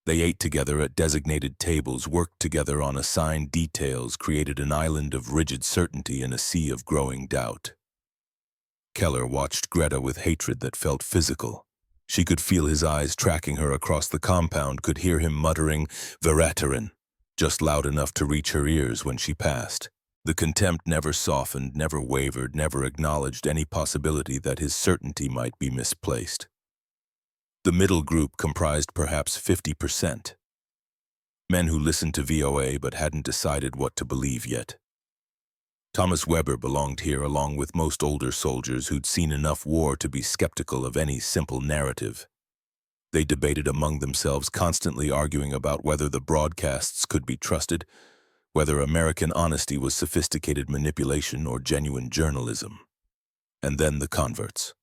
They ate together at designated tables, worked together on assigned details, created an island of rigid certainty in a sea of growing doubt. Keller watched Greta with hatred that felt physical. She could feel his eyes tracking her across the compound, could hear him muttering, "Verräterin," just loud enough to reach her ears when she passed. The contempt never softened, never wavered, never acknowledged any possibility that his certainty might be misplaced. The middle group comprised perhaps 50%. Men who listened to VOA but hadn't decided what to believe yet. Thomas Weber belonged here along with most older soldiers who'd seen enough war to be skeptical of any simple narrative. They debated among themselves, constantly arguing about whether the broadcasts could be trusted, whether American honesty was sophisticated manipulation or genuine journalism. And then the converts.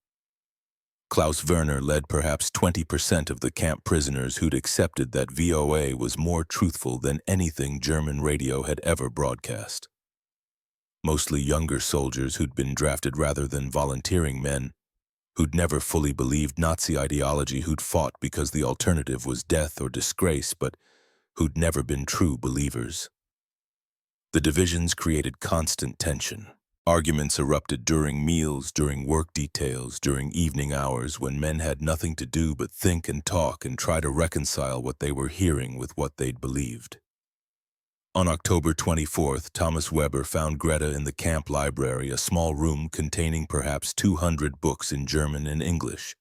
Klaus Werner led perhaps 20% of the camp prisoners who'd accepted that VOA was more truthful than anything German radio had ever broadcast. Mostly younger soldiers who'd been drafted rather than volunteering men, who'd never fully believed Nazi ideology, who'd fought because the alternative was death or disgrace, but who'd never been true believers. The divisions created constant tension. Arguments erupted during meals, during work details, during evening hours when men had nothing to do but think and talk and try to reconcile what they were hearing with what they'd believed. On October 24th, Thomas Weber found Greta in the camp library, a small room containing perhaps 200 books in German and English,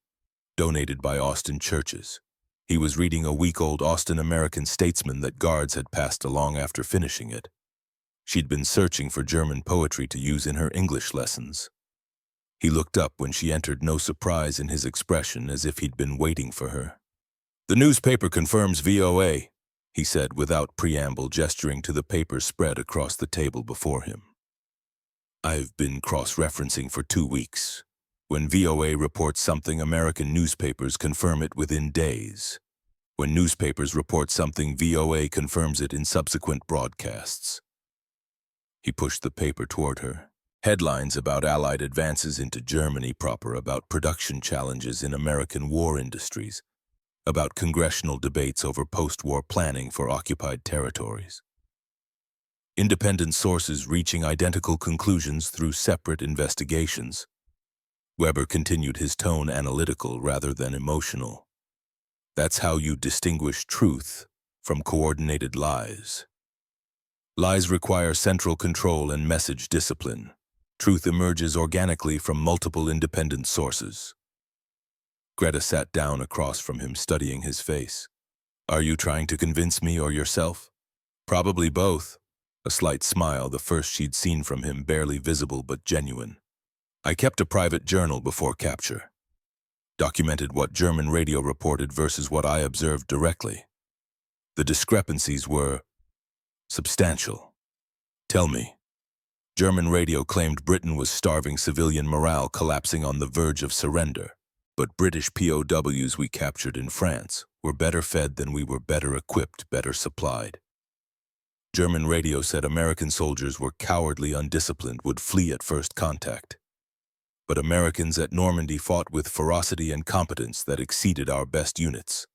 donated by Austin churches. He was reading a week-old Austin American Statesman that guards had passed along after finishing it. She'd been searching for German poetry to use in her English lessons. He looked up when she entered, no surprise in his expression, as if he'd been waiting for her. "The newspaper confirms VOA," he said without preamble, gesturing to the paper spread across the table before him. "I've been cross-referencing for 2 weeks. When VOA reports something, American newspapers confirm it within days. When newspapers report something, VOA confirms it in subsequent broadcasts." He pushed the paper toward her. Headlines about Allied advances into Germany proper, about production challenges in American war industries, about congressional debates over post-war planning for occupied territories. Independent sources reaching identical conclusions through separate investigations. Weber continued, his tone analytical rather than emotional. "That's how you distinguish truth from coordinated lies. Lies require central control and message discipline. Truth emerges organically from multiple independent sources." Greta sat down across from him, studying his face. "Are you trying to convince me or yourself?" "Probably both." A slight smile, the first she'd seen from him, barely visible but genuine. "I kept a private journal before capture. Documented what German radio reported versus what I observed directly. The discrepancies were substantial. Tell me." German radio claimed Britain was starving, civilian morale collapsing, on the verge of surrender. But British POWs we captured in France were better fed than we were, better equipped, better supplied. German radio said American soldiers were cowardly, undisciplined, would flee at first contact. But Americans at Normandy fought with ferocity and competence that exceeded our best units.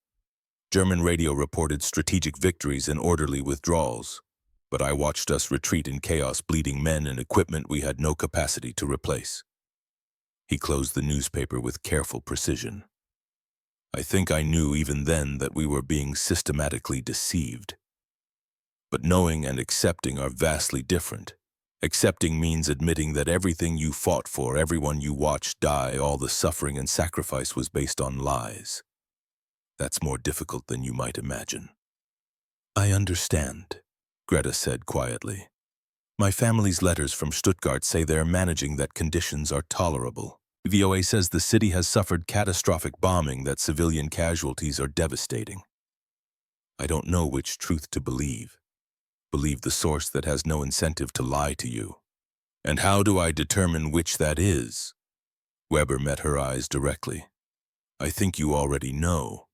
German radio reported strategic victories and orderly withdrawals, but I watched us retreat in chaos, bleeding men and equipment we had no capacity to replace. He closed the newspaper with careful precision. "I think I knew even then that we were being systematically deceived. But knowing and accepting are vastly different. Accepting means admitting that everything you fought for, everyone you watched die, all the suffering and sacrifice was based on lies. That's more difficult than you might imagine." "I understand," Greta said quietly. "My family's letters from Stuttgart say they're managing, that conditions are tolerable. VOA says the city has suffered catastrophic bombing, that civilian casualties are devastating. I don't know which truth to believe. Believe the source that has no incentive to lie to you. And how do I determine which that is?" Weber met her eyes directly. "I think you already know.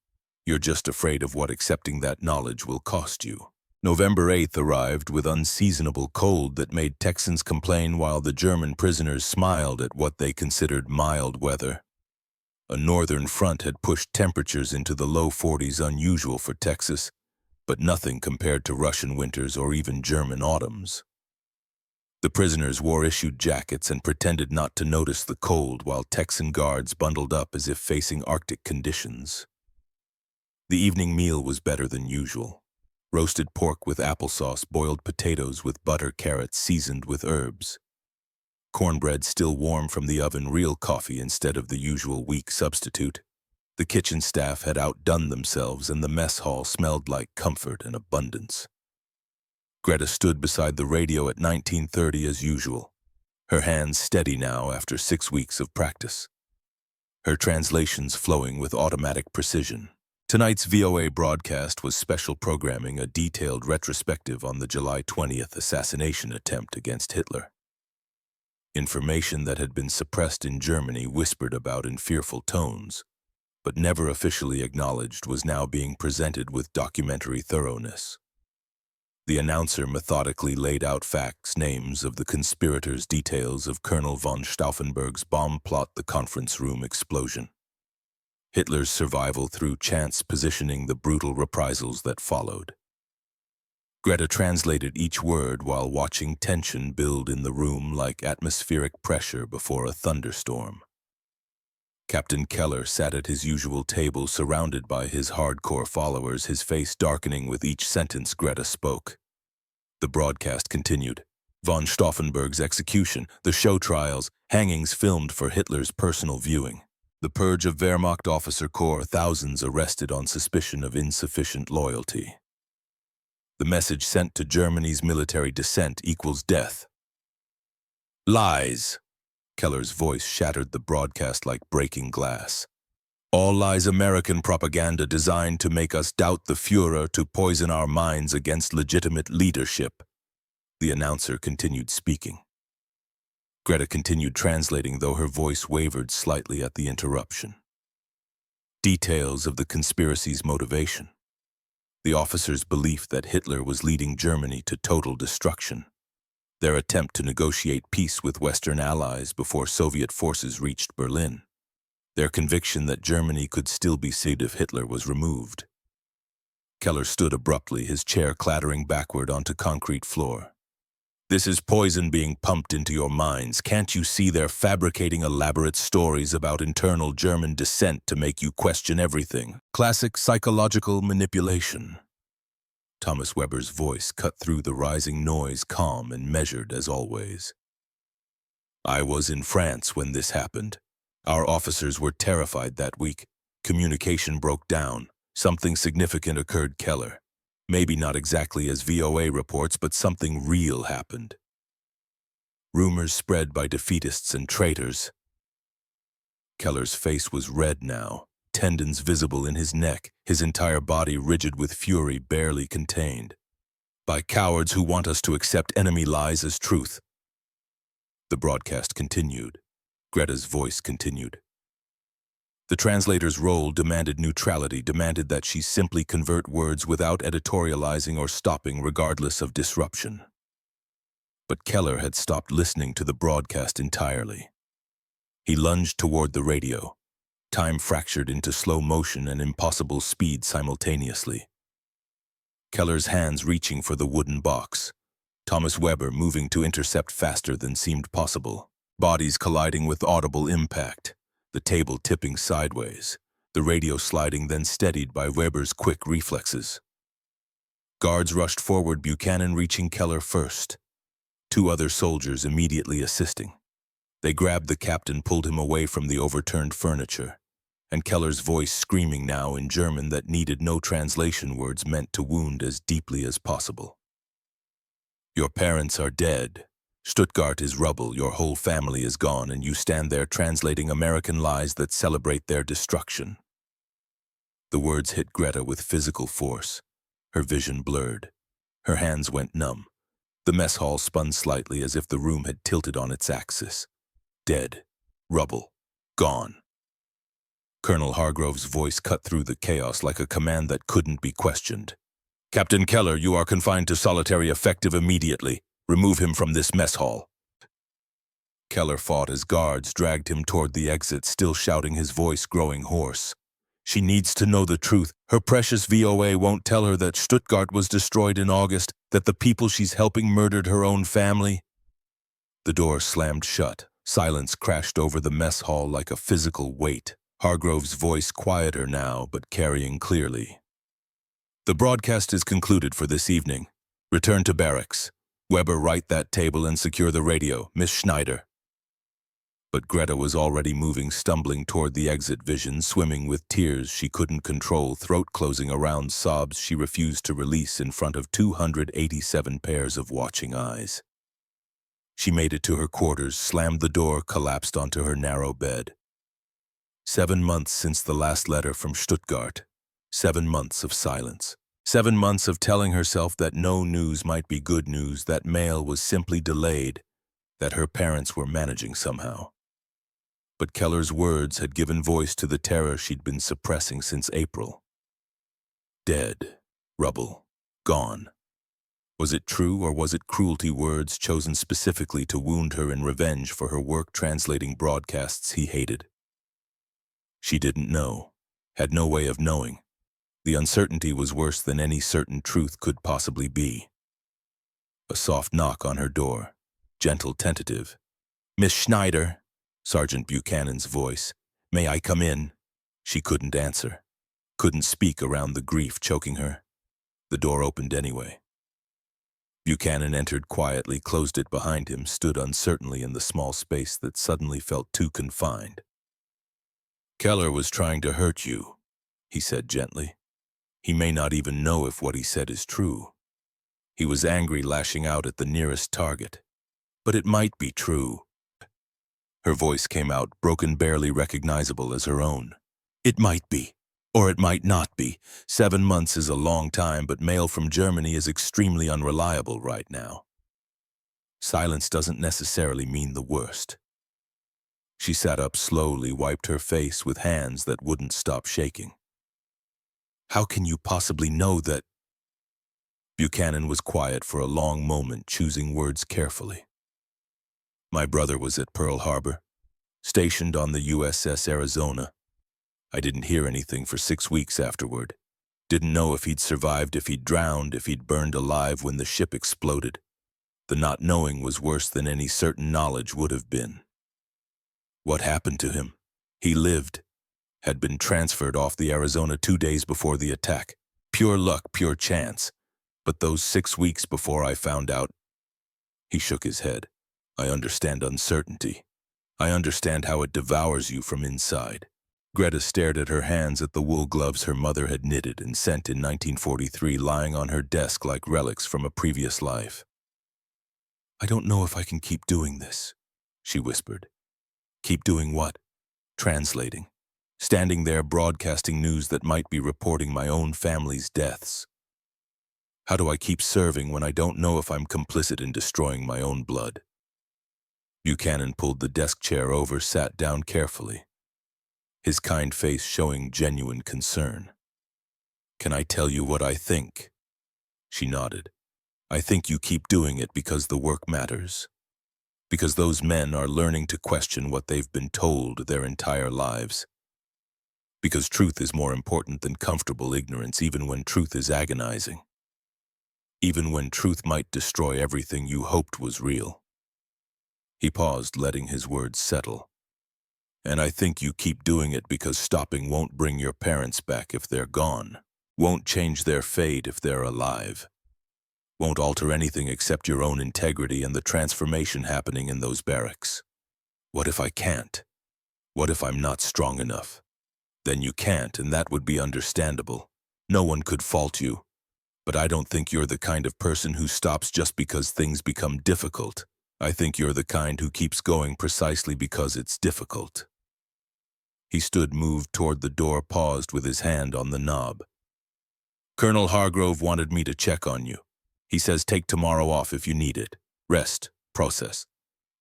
You're just afraid of what accepting that knowledge will cost you." November 8th arrived with unseasonable cold that made Texans complain while the German prisoners smiled at what they considered mild weather. A northern front had pushed temperatures into the low 40s, unusual for Texas, but nothing compared to Russian winters or even German autumns. The prisoners wore issued jackets and pretended not to notice the cold while Texan guards bundled up as if facing Arctic conditions. The evening meal was better than usual. Roasted pork with applesauce, boiled potatoes with butter, carrots seasoned with herbs. Cornbread still warm from the oven, real coffee instead of the usual weak substitute. The kitchen staff had outdone themselves and the mess hall smelled like comfort and abundance. Greta stood beside the radio at 1930 as usual, her hands steady now after 6 weeks of practice. Her translations flowing with automatic precision. Tonight's VOA broadcast was special programming, a detailed retrospective on the July 20th assassination attempt against Hitler. Information that had been suppressed in Germany, whispered about in fearful tones, but never officially acknowledged, was now being presented with documentary thoroughness. The announcer methodically laid out facts, names of the conspirators, details of Colonel von Stauffenberg's bomb plot, the conference room explosion. Hitler's survival through chance positioning, the brutal reprisals that followed. Greta translated each word while watching tension build in the room like atmospheric pressure before a thunderstorm. Captain Keller sat at his usual table surrounded by his hardcore followers, his face darkening with each sentence Greta spoke. The broadcast continued. Von Stauffenberg's execution, the show trials, hangings filmed for Hitler's personal viewing. The purge of Wehrmacht officer corps, thousands arrested on suspicion of insufficient loyalty. The message sent to Germany's military dissent equals death. Lies. Keller's voice shattered the broadcast like breaking glass. All lies, American propaganda designed to make us doubt the Führer, to poison our minds against legitimate leadership. The announcer continued speaking. Greta continued translating, though her voice wavered slightly at the interruption. Details of the conspiracy's motivation. The officers' belief that Hitler was leading Germany to total destruction. Their attempt to negotiate peace with Western allies before Soviet forces reached Berlin. Their conviction that Germany could still be saved if Hitler was removed. Keller stood abruptly, his chair clattering backward onto concrete floor. This is poison being pumped into your minds. Can't you see they're fabricating elaborate stories about internal German dissent to make you question everything? Classic psychological manipulation. Thomas Weber's voice cut through the rising noise, calm and measured as always. I was in France when this happened. Our officers were terrified that week. Communication broke down. Something significant occurred, Keller. Maybe not exactly as VOA reports, but something real happened. Rumors spread by defeatists and traitors. Keller's face was red now, tendons visible in his neck, his entire body rigid with fury barely contained. By cowards who want us to accept enemy lies as truth. The broadcast continued. Greta's voice continued. The translator's role demanded neutrality, demanded that she simply convert words without editorializing or stopping regardless of disruption. But Keller had stopped listening to the broadcast entirely. He lunged toward the radio. Time fractured into slow motion and impossible speed simultaneously. Keller's hands reaching for the wooden box. Thomas Weber moving to intercept faster than seemed possible. Bodies colliding with audible impact. The table tipping sideways, the radio sliding, then steadied by Weber's quick reflexes. Guards rushed forward, Buchanan reaching Keller first. 2 other soldiers immediately assisting. They grabbed the captain, pulled him away from the overturned furniture, and Keller's voice screaming now in German that needed no translation, words meant to wound as deeply as possible. Your parents are dead. Stuttgart is rubble, your whole family is gone, and you stand there translating American lies that celebrate their destruction. The words hit Greta with physical force. Her vision blurred. Her hands went numb. The mess hall spun slightly as if the room had tilted on its axis. Dead. Rubble. Gone. Colonel Hargrove's voice cut through the chaos like a command that couldn't be questioned. Captain Keller, you are confined to solitary, effective immediately. Remove him from this mess hall. Keller fought as guards dragged him toward the exit, still shouting, his voice growing hoarse. She needs to know the truth. Her precious VOA won't tell her that Stuttgart was destroyed in August, that the people she's helping murdered her own family. The door slammed shut. Silence crashed over the mess hall like a physical weight. Hargrove's voice quieter now, but carrying clearly. The broadcast is concluded for this evening. Return to barracks. Weber, right that table and secure the radio. Miss Schneider. But Greta was already moving, stumbling toward the exit, vision swimming with tears she couldn't control, throat closing around sobs she refused to release in front of 287 pairs of watching eyes. She made it to her quarters, slammed the door, collapsed onto her narrow bed. 7 months since the last letter from Stuttgart. 7 months of silence. 7 months of telling herself that no news might be good news, that mail was simply delayed, that her parents were managing somehow. But Keller's words had given voice to the terror she'd been suppressing since April. Dead. Rubble. Gone. Was it true, or was it cruelty, words chosen specifically to wound her in revenge for her work translating broadcasts he hated? She didn't know, had no way of knowing. The uncertainty was worse than any certain truth could possibly be. A soft knock on her door, gentle, tentative. Miss Schneider, Sergeant Buchanan's voice. May I come in? She couldn't answer, couldn't speak around the grief choking her. The door opened anyway. Buchanan entered quietly, closed it behind him, stood uncertainly in the small space that suddenly felt too confined. Keller was trying to hurt you, he said gently. He may not even know if what he said is true. He was angry, lashing out at the nearest target. But it might be true. Her voice came out, broken, barely recognizable as her own. It might be, or it might not be. 7 months is a long time, but mail from Germany is extremely unreliable right now. Silence doesn't necessarily mean the worst. She sat up slowly, wiped her face with hands that wouldn't stop shaking. How can you possibly know that? Buchanan was quiet for a long moment, choosing words carefully. My brother was at Pearl Harbor, stationed on the USS Arizona. I didn't hear anything for 6 weeks afterward. Didn't know if he'd survived, if he'd drowned, if he'd burned alive when the ship exploded. The not knowing was worse than any certain knowledge would have been. What happened to him? He lived. Had been transferred off the Arizona 2 days before the attack. Pure luck, pure chance. But those 6 weeks before I found out. He shook his head. I understand uncertainty. I understand how it devours you from inside. Greta stared at her hands, at the wool gloves her mother had knitted and sent in 1943, lying on her desk like relics from a previous life. I don't know if I can keep doing this, she whispered. Keep doing what? Translating. Standing there broadcasting news that might be reporting my own family's deaths. How do I keep serving when I don't know if I'm complicit in destroying my own blood? Buchanan pulled the desk chair over, sat down carefully, his kind face showing genuine concern. Can I tell you what I think? She nodded. I think you keep doing it because the work matters. Because those men are learning to question what they've been told their entire lives. Because truth is more important than comfortable ignorance, even when truth is agonizing. Even when truth might destroy everything you hoped was real. He paused, letting his words settle. And I think you keep doing it because stopping won't bring your parents back if they're gone, won't change their fate if they're alive, won't alter anything except your own integrity and the transformation happening in those barracks. What if I can't? What if I'm not strong enough? Then you can't, and that would be understandable. No one could fault you. But I don't think you're the kind of person who stops just because things become difficult. I think you're the kind who keeps going precisely because it's difficult. He stood, moved toward the door, paused with his hand on the knob. Colonel Hargrove wanted me to check on you. He says take tomorrow off if you need it. Rest, process.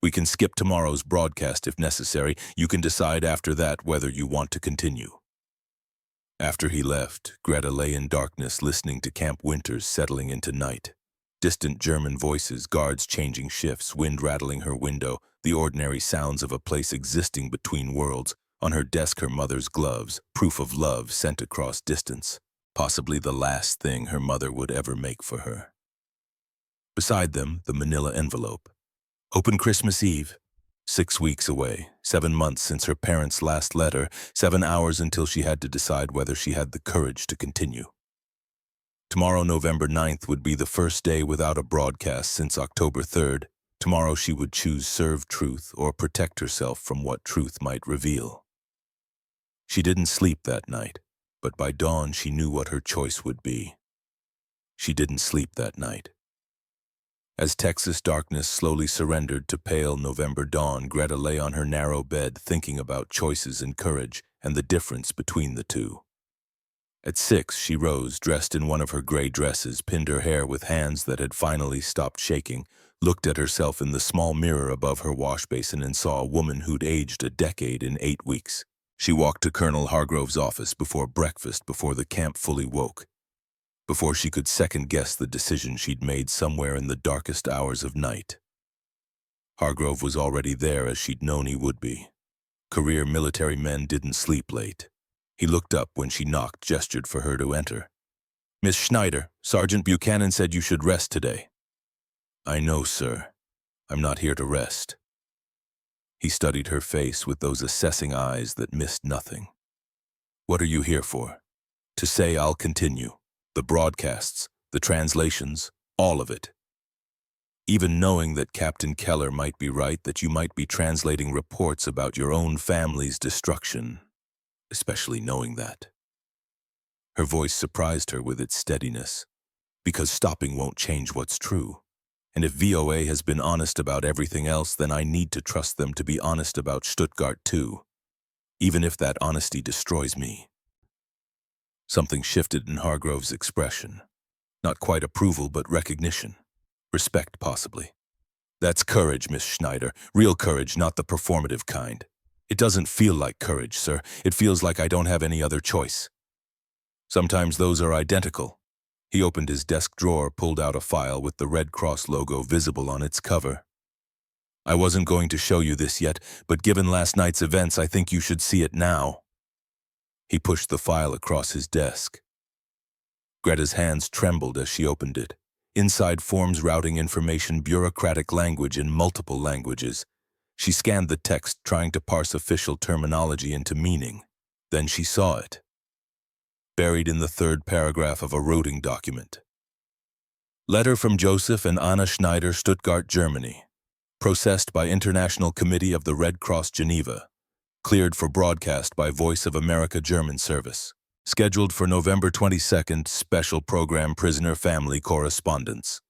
We can skip tomorrow's broadcast if necessary. You can decide after that whether you want to continue. After he left, Greta lay in darkness, listening to Camp Winters settling into night. Distant German voices, guards changing shifts, wind rattling her window, the the ordinary sounds of a place existing between worlds. On her desk, her mother's gloves, proof of love sent across distance, possibly the last thing her mother would ever make for her. Beside them, the manila envelope. Open Christmas Eve. 6 weeks away, 7 months since her parents' last letter, 7 hours until she had to decide whether she had the courage to continue. Tomorrow, November 9th, would be the first day without a broadcast since October 3rd. Tomorrow she would choose serve truth or protect herself from what truth might reveal. She didn't sleep that night, but by dawn she knew what her choice would be. She didn't sleep that night. As Texas darkness slowly surrendered to pale November dawn, Greta lay on her narrow bed thinking about choices and courage and the difference between the two. At 6, she rose, dressed in one of her gray dresses, pinned her hair with hands that had finally stopped shaking, looked at herself in the small mirror above her wash basin and saw a woman who'd aged a decade in 8 weeks. She walked to Colonel Hargrove's office before breakfast, before the camp fully woke, before she could second-guess the decision she'd made somewhere in the darkest hours of night. Hargrove was already there as she'd known he would be. Career military men didn't sleep late. He looked up when she knocked, gestured for her to enter. "Miss Schneider, Sergeant Buchanan said you should rest today." "I know, sir. I'm not here to rest." He studied her face with those assessing eyes that missed nothing. "What are you here for?" "To say I'll continue. The broadcasts, the translations, all of it. Even knowing that Captain Keller might be right, that you might be translating reports about your own family's destruction. Especially knowing that." Her voice surprised her with its steadiness. "Because stopping won't change what's true. And if VOA has been honest about everything else, then I need to trust them to be honest about Stuttgart too, even if that honesty destroys me." Something shifted in Hargrove's expression. Not quite approval, but recognition. Respect, possibly. "That's courage, Miss Schneider. Real courage, not the performative kind. It doesn't feel like courage, sir. It feels like I don't have any other choice." "Sometimes those are identical." He opened his desk drawer, pulled out a file with the Red Cross logo visible on its cover. "I wasn't going to show you this yet, but given last night's events, I think you should see it now." He pushed the file across his desk. Greta's hands trembled as she opened it. Inside, forms routing information, bureaucratic language in multiple languages. She scanned the text, trying to parse official terminology into meaning. Then she saw it. Buried in the 3rd paragraph of a routing document. "Letter from Joseph and Anna Schneider, Stuttgart, Germany. Processed by International Committee of the Red Cross, Geneva. Cleared for broadcast by Voice of America German Service. Scheduled for November 22nd, Special Program Prisoner Family Correspondence."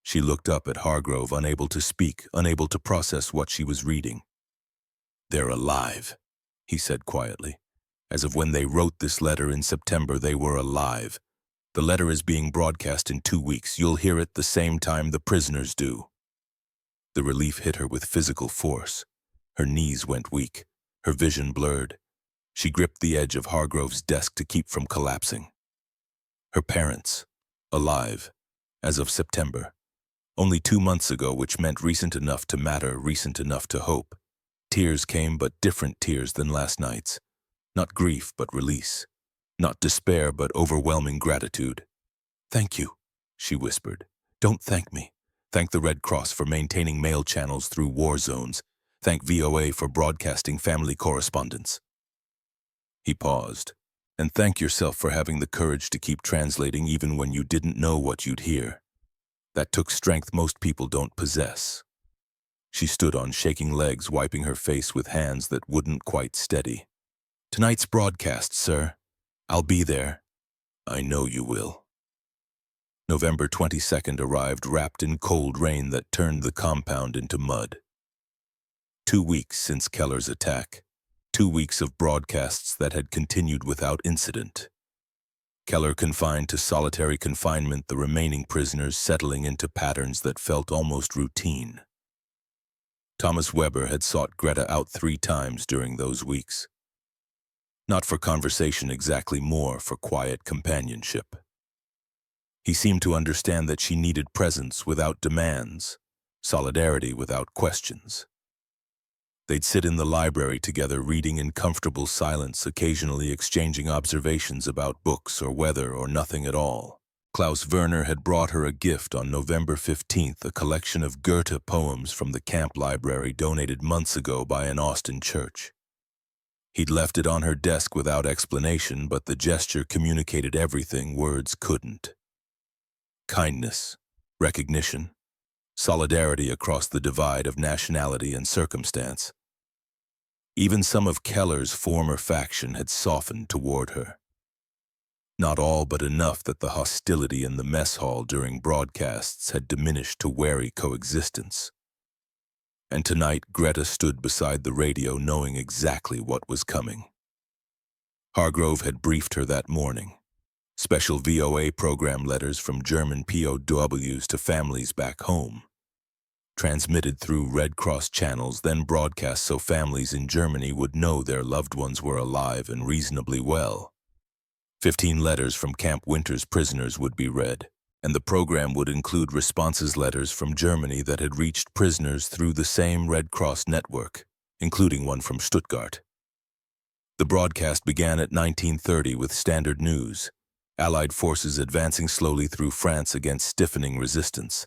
She looked up at Hargrove, unable to speak, unable to process what she was reading. "They're alive," he said quietly. "As of when they wrote this letter in September, they were alive. The letter is being broadcast in 2 weeks. You'll hear it the same time the prisoners do." The relief hit her with physical force. Her knees went weak, her vision blurred. She gripped the edge of Hargrove's desk to keep from collapsing. Her parents, alive, as of September. Only 2 months ago, which meant recent enough to matter, recent enough to hope. Tears came, but different tears than last night's. Not grief, but release. Not despair, but overwhelming gratitude. "Thank you," she whispered. "Don't thank me. Thank the Red Cross for maintaining mail channels through war zones. Thank VOA for broadcasting family correspondence." He paused. "And thank yourself for having the courage to keep translating even when you didn't know what you'd hear. That took strength most people don't possess." She stood on shaking legs, wiping her face with hands that wouldn't quite steady. "Tonight's broadcast, sir. I'll be there." "I know you will." November 22nd arrived wrapped in cold rain that turned the compound into mud. 2 weeks since Keller's attack. 2 weeks of broadcasts that had continued without incident. Keller confined to solitary confinement, the remaining prisoners settling into patterns that felt almost routine. Thomas Weber had sought Greta out 3 times during those weeks. Not for conversation exactly, more for quiet companionship. He seemed to understand that she needed presence without demands, solidarity without questions. They'd sit in the library together, reading in comfortable silence, occasionally exchanging observations about books or weather or nothing at all. Klaus Werner had brought her a gift on November 15th, a collection of Goethe poems from the camp library donated months ago by an Austin church. He'd left it on her desk without explanation, but the gesture communicated everything words couldn't. Kindness, recognition, solidarity across the divide of nationality and circumstance. Even some of Keller's former faction had softened toward her. Not all, but enough that the hostility in the mess hall during broadcasts had diminished to wary coexistence. And tonight, Greta stood beside the radio knowing exactly what was coming. Hargrove had briefed her that morning. Special VOA program letters from German POWs to families back home. Transmitted through Red Cross channels, then broadcast so families in Germany would know their loved ones were alive and reasonably well. 15 letters from Camp Winter's prisoners would be read, and the program would include responses letters from Germany that had reached prisoners through the same Red Cross network, including one from Stuttgart. The broadcast began at 1930 with standard news: Allied forces advancing slowly through France against stiffening resistance,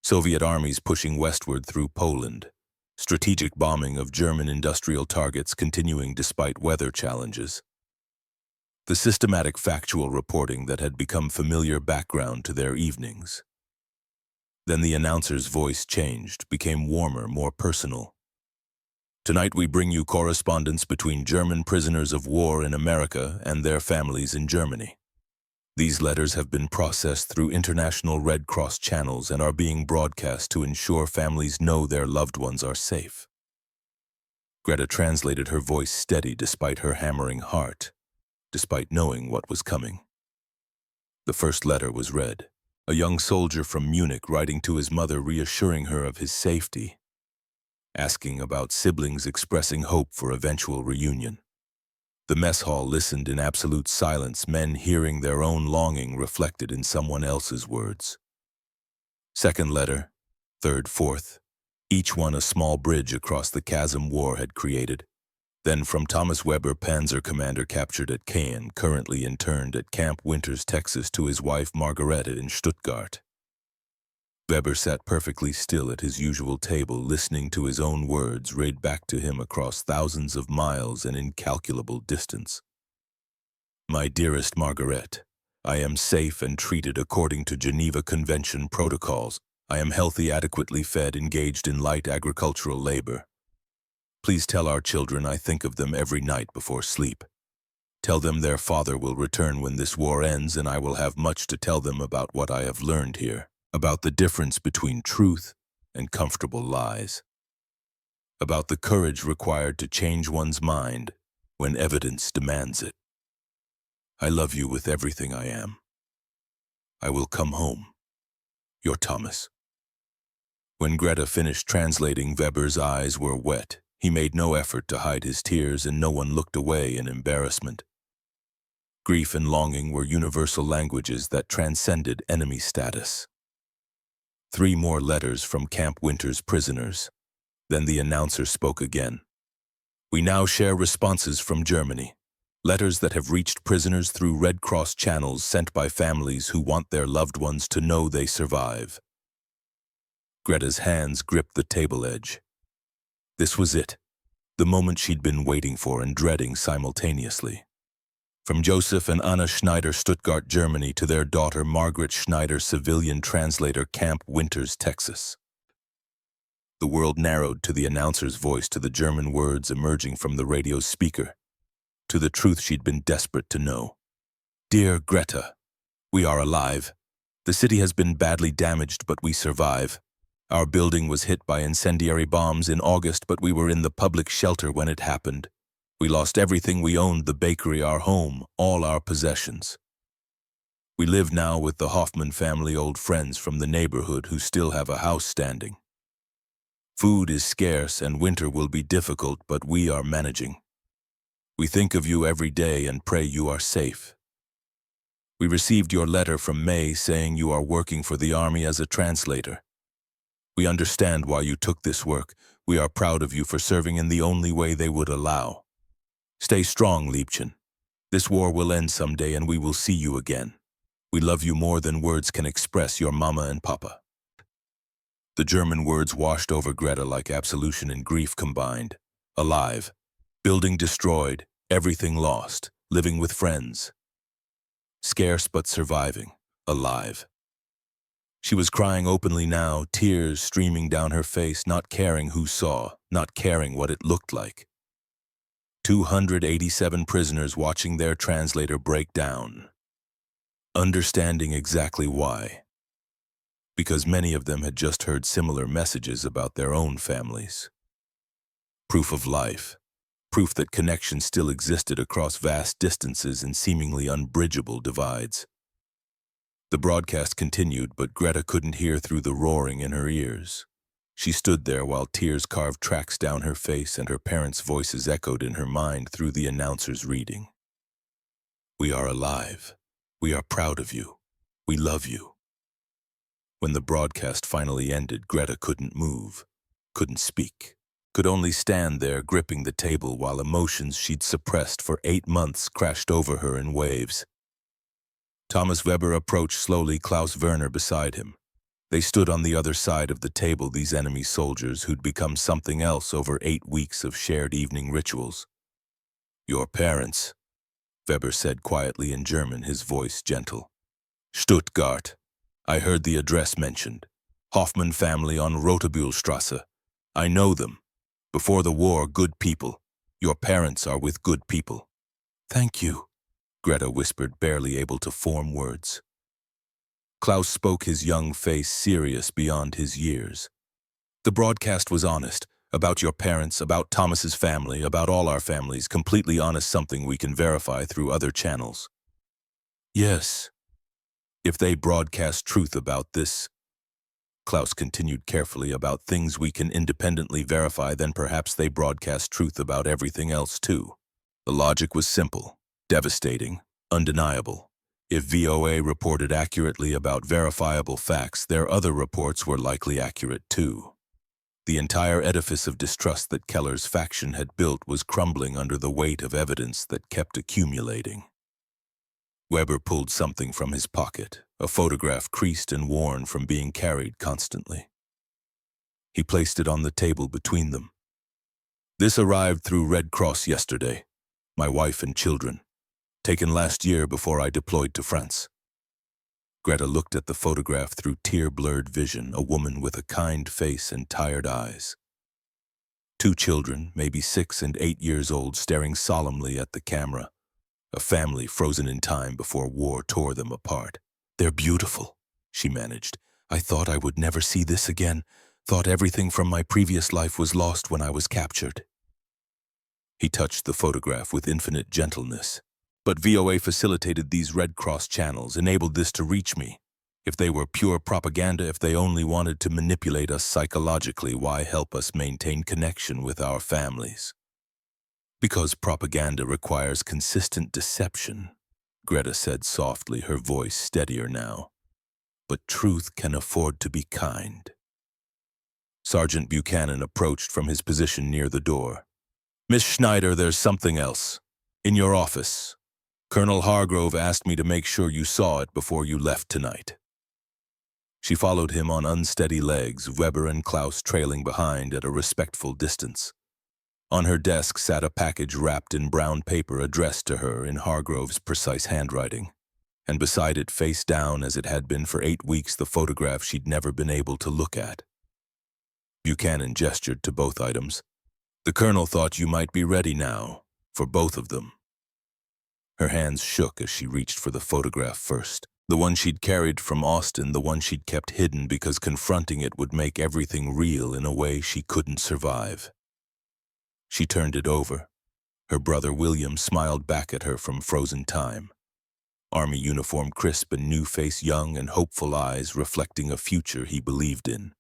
Soviet armies pushing westward through Poland, strategic bombing of German industrial targets continuing despite weather challenges. The systematic factual reporting that had become familiar background to their evenings. Then the announcer's voice changed, became warmer, more personal. Tonight we bring you correspondence between German prisoners of war in America and their families in Germany. These letters have been processed through international Red Cross channels and are being broadcast to ensure families know their loved ones are safe. Greta translated, her voice steady despite her hammering heart, despite knowing what was coming. The first letter was read, a young soldier from Munich writing to his mother, reassuring her of his safety, asking about siblings, expressing hope for eventual reunion. The mess hall listened in absolute silence, men hearing their own longing reflected in someone else's words. Second letter, third, fourth, each one a small bridge across the chasm war had created. Then from Thomas Weber, panzer commander captured at Caen, currently interned at Camp Winters, Texas, to his wife Margareta in Stuttgart. Weber sat perfectly still at his usual table, listening to his own words read back to him across thousands of miles and incalculable distance. My dearest Margaret, I am safe and treated according to Geneva Convention protocols. I am healthy, adequately fed, engaged in light agricultural labor. Please tell our children I think of them every night before sleep. Tell them their father will return when this war ends, and I will have much to tell them about what I have learned here, about the difference between truth and comfortable lies, about the courage required to change one's mind when evidence demands it. I love you with everything I am. I will come home. Your Thomas. When Greta finished translating, Weber's eyes were wet. He made no effort to hide his tears, and no one looked away in embarrassment. Grief and longing were universal languages that transcended enemy status. 3 more letters from Camp Winter's prisoners. Then the announcer spoke again. We now share responses from Germany. Letters that have reached prisoners through Red Cross channels, sent by families who want their loved ones to know they survive. Greta's hands gripped the table edge. This was it, the moment she'd been waiting for and dreading simultaneously. From Joseph and Anna Schneider, Stuttgart, Germany, to their daughter Margaret Schneider, civilian translator, Camp Winters, Texas. The world narrowed to the announcer's voice, to the German words emerging from the radio's speaker, to the truth she'd been desperate to know. Dear Greta, we are alive. The city has been badly damaged, but we survive. Our building was hit by incendiary bombs in August, but we were in the public shelter when it happened. We lost everything we owned, the bakery, our home, all our possessions. We live now with the Hoffman family, old friends from the neighborhood who still have a house standing. Food is scarce and winter will be difficult, but we are managing. We think of you every day and pray you are safe. We received your letter from May saying you are working for the army as a translator. We understand why you took this work. We are proud of you for serving in the only way they would allow. Stay strong, Liebchen. This war will end someday and we will see you again. We love you more than words can express, your mama and papa. The German words washed over Greta like absolution and grief combined. Alive. Building destroyed. Everything lost. Living with friends. Scarce but surviving. Alive. She was crying openly now, tears streaming down her face, not caring who saw, not caring what it looked like. 287 prisoners watching their translator break down. Understanding exactly why. Because many of them had just heard similar messages about their own families. Proof of life. Proof that connection still existed across vast distances and seemingly unbridgeable divides. The broadcast continued, but Greta couldn't hear through the roaring in her ears. She stood there while tears carved tracks down her face and her parents' voices echoed in her mind through the announcer's reading. We are alive. We are proud of you. We love you. When the broadcast finally ended, Greta couldn't move, couldn't speak, could only stand there gripping the table while emotions she'd suppressed for 8 months crashed over her in waves. Thomas Weber approached slowly, Klaus Werner beside him. They stood on the other side of the table, these enemy soldiers who'd become something else over 8 weeks of shared evening rituals. Your parents, Weber said quietly in German, his voice gentle. Stuttgart. I heard the address mentioned. Hoffmann family on Rotabühlstrasse. I know them. Before the war, good people. Your parents are with good people. Thank you, Greta whispered, barely able to form words. Klaus spoke, his young face serious beyond his years. The broadcast was honest, about your parents, about Thomas's family, about all our families, completely honest, something we can verify through other channels. Yes. If they broadcast truth about this, Klaus continued carefully, about things we can independently verify, then perhaps they broadcast truth about everything else too. The logic was simple, devastating, undeniable. If VOA reported accurately about verifiable facts, their other reports were likely accurate too. The entire edifice of distrust that Keller's faction had built was crumbling under the weight of evidence that kept accumulating. Weber pulled something from his pocket, a photograph creased and worn from being carried constantly. He placed it on the table between them. This arrived through Red Cross yesterday. My wife and children. Taken last year before I deployed to France. Greta looked at the photograph through tear-blurred vision, a woman with a kind face and tired eyes. 2 children, maybe 6 and 8 years old, staring solemnly at the camera. A family frozen in time before war tore them apart. They're beautiful, she managed. I thought I would never see this again. Thought everything from my previous life was lost when I was captured. He touched the photograph with infinite gentleness. But VOA facilitated these Red Cross channels, enabled this to reach me. If they were pure propaganda, if they only wanted to manipulate us psychologically, why help us maintain connection with our families? Because propaganda requires consistent deception, Greta said softly, her voice steadier now. But truth can afford to be kind. Sergeant Buchanan approached from his position near the door. Miss Schneider, there's something else. In your office. Colonel Hargrove asked me to make sure you saw it before you left tonight. She followed him on unsteady legs, Weber and Klaus trailing behind at a respectful distance. On her desk sat a package wrapped in brown paper addressed to her in Hargrove's precise handwriting, and beside it, face down as it had been for 8 weeks, the photograph she'd never been able to look at. Buchanan gestured to both items. The colonel thought you might be ready now, for both of them. Her hands shook as she reached for the photograph first, the one she'd carried from Austin, the one she'd kept hidden because confronting it would make everything real in a way she couldn't survive. She turned it over. Her brother William smiled back at her from frozen time. Army uniform crisp and new face, young and hopeful eyes reflecting a future he believed in.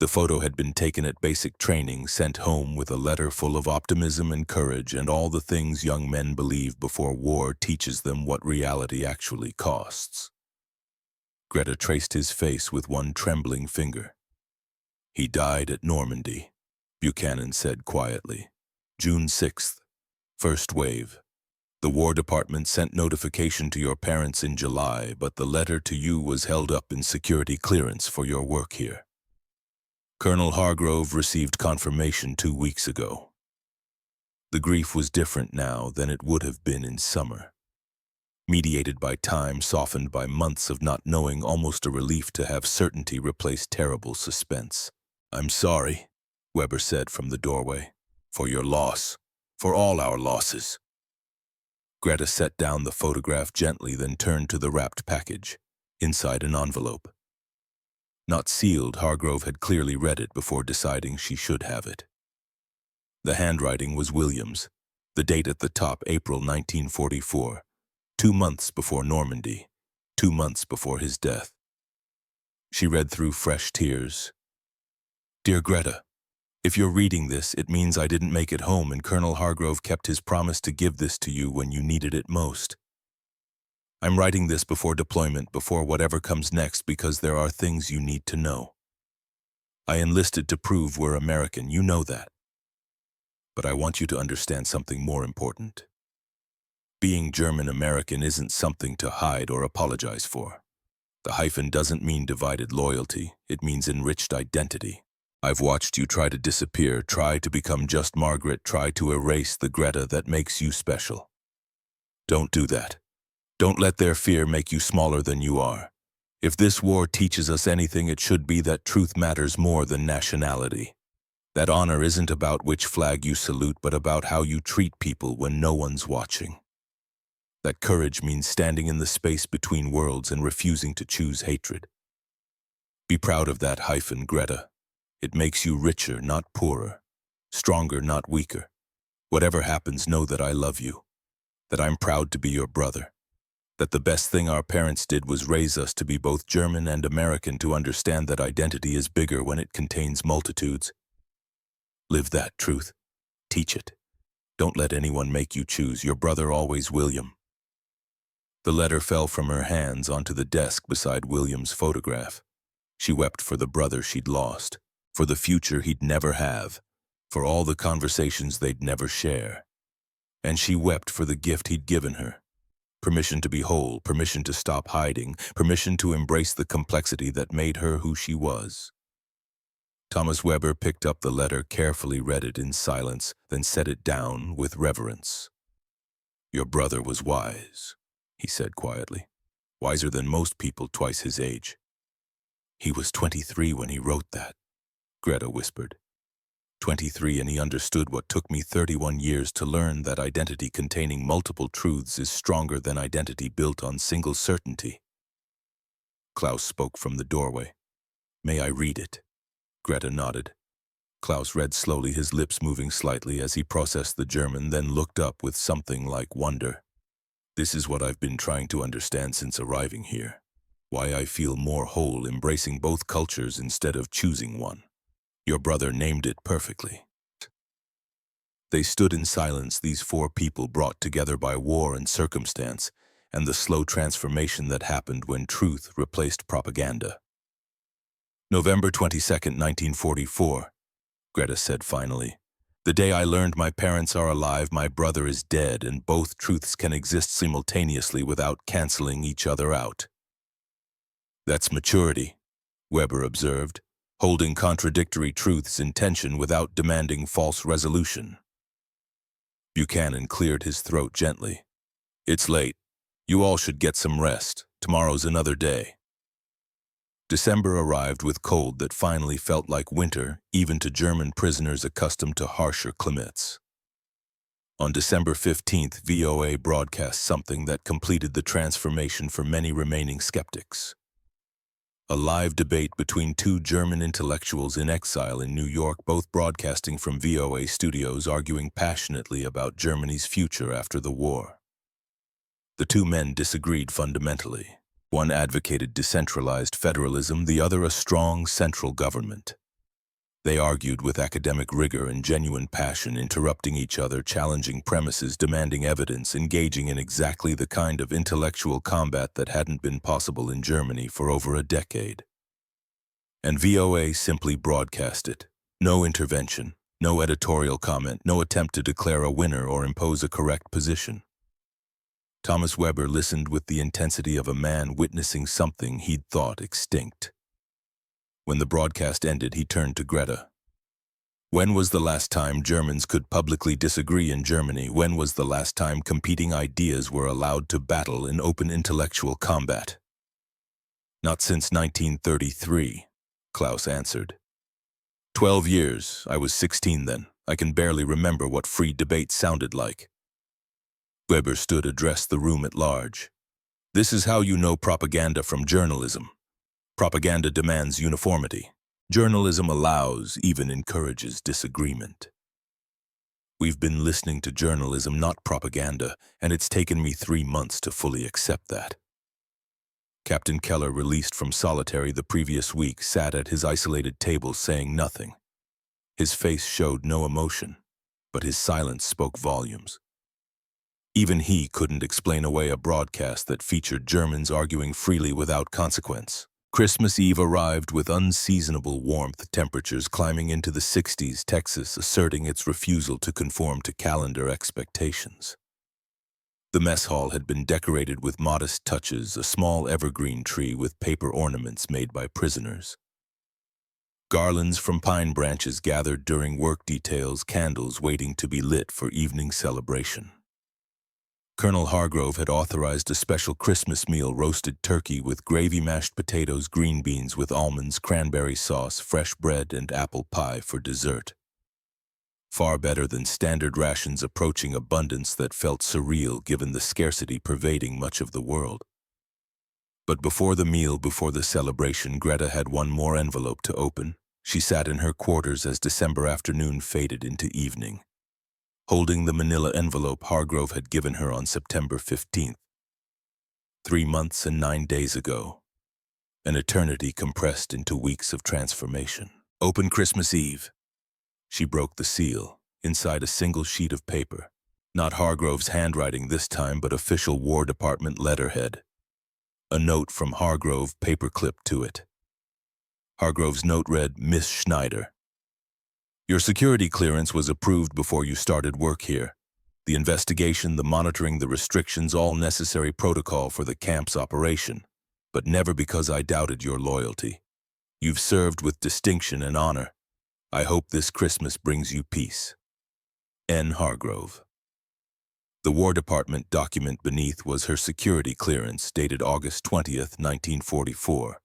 The photo had been taken at basic training, sent home with a letter full of optimism and courage and all the things young men believe before war teaches them what reality actually costs. Greta traced his face with one trembling finger. He died at Normandy, Buchanan said quietly. June 6th, first wave. The War Department sent notification to your parents in July, but the letter to you was held up in security clearance for your work here. Colonel Hargrove received confirmation 2 weeks ago. The grief was different now than it would have been in summer. Mediated by time, softened by months of not knowing, almost a relief to have certainty replace terrible suspense. I'm sorry, Weber said from the doorway, for your loss, for all our losses. Greta set down the photograph gently, then turned to the wrapped package, inside an envelope. Not sealed, Hargrove had clearly read it before deciding she should have it. The handwriting was William's, the date at the top, April 1944, 2 months before Normandy, 2 months before his death. She read through fresh tears. Dear Greta, if you're reading this, it means I didn't make it home and Colonel Hargrove kept his promise to give this to you when you needed it most. I'm writing this before deployment, before whatever comes next, because there are things you need to know. I enlisted to prove we're American, you know that. But I want you to understand something more important. Being German American isn't something to hide or apologize for. The hyphen doesn't mean divided loyalty, it means enriched identity. I've watched you try to disappear, try to become just Margaret, try to erase the Greta that makes you special. Don't do that. Don't let their fear make you smaller than you are. If this war teaches us anything, it should be that truth matters more than nationality. That honor isn't about which flag you salute, but about how you treat people when no one's watching. That courage means standing in the space between worlds and refusing to choose hatred. Be proud of that hyphen, Greta. It makes you richer, not poorer, stronger, not weaker. Whatever happens, know that I love you, that I'm proud to be your brother, that the best thing our parents did was raise us to be both German and American, to understand that identity is bigger when it contains multitudes. Live that truth. Teach it. Don't let anyone make you choose. Your brother always, William. The letter fell from her hands onto the desk beside William's photograph. She wept for the brother she'd lost, for the future he'd never have, for all the conversations they'd never share. And she wept for the gift he'd given her. Permission to be whole, permission to stop hiding, permission to embrace the complexity that made her who she was. Thomas Weber picked up the letter, carefully read it in silence, then set it down with reverence. Your brother was wise, he said quietly, wiser than most people twice his age. He was 23 when he wrote that, Greta whispered. 23, and he understood what took me 31 years to learn, that identity containing multiple truths is stronger than identity built on single certainty. Klaus spoke from the doorway. May I read it? Greta nodded. Klaus read slowly, his lips moving slightly as he processed the German, then looked up with something like wonder. This is what I've been trying to understand since arriving here. Why I feel more whole embracing both cultures instead of choosing one. Your brother named it perfectly. They stood in silence, these four people brought together by war and circumstance, and the slow transformation that happened when truth replaced propaganda. November 22nd, 1944, Greta said finally. The day I learned my parents are alive, my brother is dead, and both truths can exist simultaneously without canceling each other out. That's maturity, Weber observed, holding contradictory truths in tension without demanding false resolution. Buchanan cleared his throat gently. It's late. You all should get some rest. Tomorrow's another day. December arrived with cold that finally felt like winter, even to German prisoners accustomed to harsher climates. On December 15th, VOA broadcast something that completed the transformation for many remaining skeptics. A live debate between two German intellectuals in exile in New York, both broadcasting from VOA studios, arguing passionately about Germany's future after the war. The two men disagreed fundamentally. One advocated decentralized federalism, the other a strong central government. They argued with academic rigor and genuine passion, interrupting each other, challenging premises, demanding evidence, engaging in exactly the kind of intellectual combat that hadn't been possible in Germany for over a decade. And VOA simply broadcast it. No intervention, no editorial comment, no attempt to declare a winner or impose a correct position. Thomas Weber listened with the intensity of a man witnessing something he'd thought extinct. When the broadcast ended, he turned to Greta. When was the last time Germans could publicly disagree in Germany? When was the last time competing ideas were allowed to battle in open intellectual combat? Not since 1933, Klaus answered. 12 years. I was 16 then. I can barely remember what free debate sounded like. Weber stood, addressed the room at large. This is how you know propaganda from journalism. Propaganda demands uniformity. Journalism allows, even encourages disagreement. We've been listening to journalism, not propaganda, and it's taken me 3 months to fully accept that. Captain Keller, released from solitary the previous week, sat at his isolated table saying nothing. His face showed no emotion, but his silence spoke volumes. Even he couldn't explain away a broadcast that featured Germans arguing freely without consequence. Christmas Eve arrived with unseasonable warmth, temperatures climbing into the 60s, Texas asserting its refusal to conform to calendar expectations. The mess hall had been decorated with modest touches, a small evergreen tree with paper ornaments made by prisoners. Garlands from pine branches gathered during work details, candles waiting to be lit for evening celebration. Colonel Hargrove had authorized a special Christmas meal, roasted turkey with gravy, mashed potatoes, green beans with almonds, cranberry sauce, fresh bread, and apple pie for dessert. Far better than standard rations, approaching abundance that felt surreal given the scarcity pervading much of the world. But before the meal, before the celebration, Greta had one more envelope to open. She sat in her quarters as December afternoon faded into evening, holding the manila envelope Hargrove had given her on September 15th. 3 months and 9 days ago. An eternity compressed into weeks of transformation. Open Christmas Eve. She broke the seal, inside a single sheet of paper. Not Hargrove's handwriting this time, but official War Department letterhead. A note from Hargrove paper-clipped to it. Hargrove's note read, Miss Schneider. Your security clearance was approved before you started work here. The investigation, the monitoring, the restrictions, all necessary protocol for the camp's operation, but never because I doubted your loyalty. You've served with distinction and honor. I hope this Christmas brings you peace. N. Hargrove. The War Department document beneath was her security clearance dated August 20th, 1944.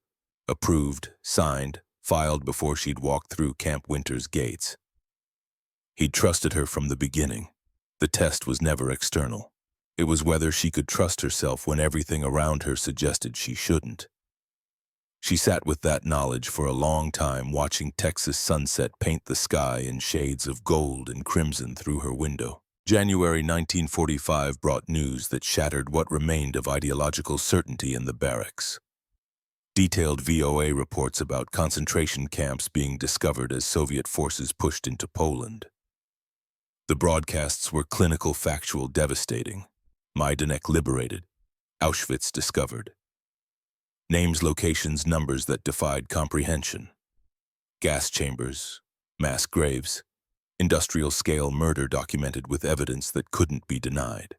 Approved, signed, filed before she'd walked through Camp Winter's gates. He'd trusted her from the beginning. The test was never external. It was whether she could trust herself when everything around her suggested she shouldn't. She sat with that knowledge for a long time, watching Texas sunset paint the sky in shades of gold and crimson through her window. January 1945 brought news that shattered what remained of ideological certainty in the barracks. Detailed VOA reports about concentration camps being discovered as Soviet forces pushed into Poland. The broadcasts were clinical, factual, devastating. Majdanek liberated. Auschwitz discovered. Names, locations, numbers that defied comprehension. Gas chambers, mass graves, industrial-scale murder documented with evidence that couldn't be denied.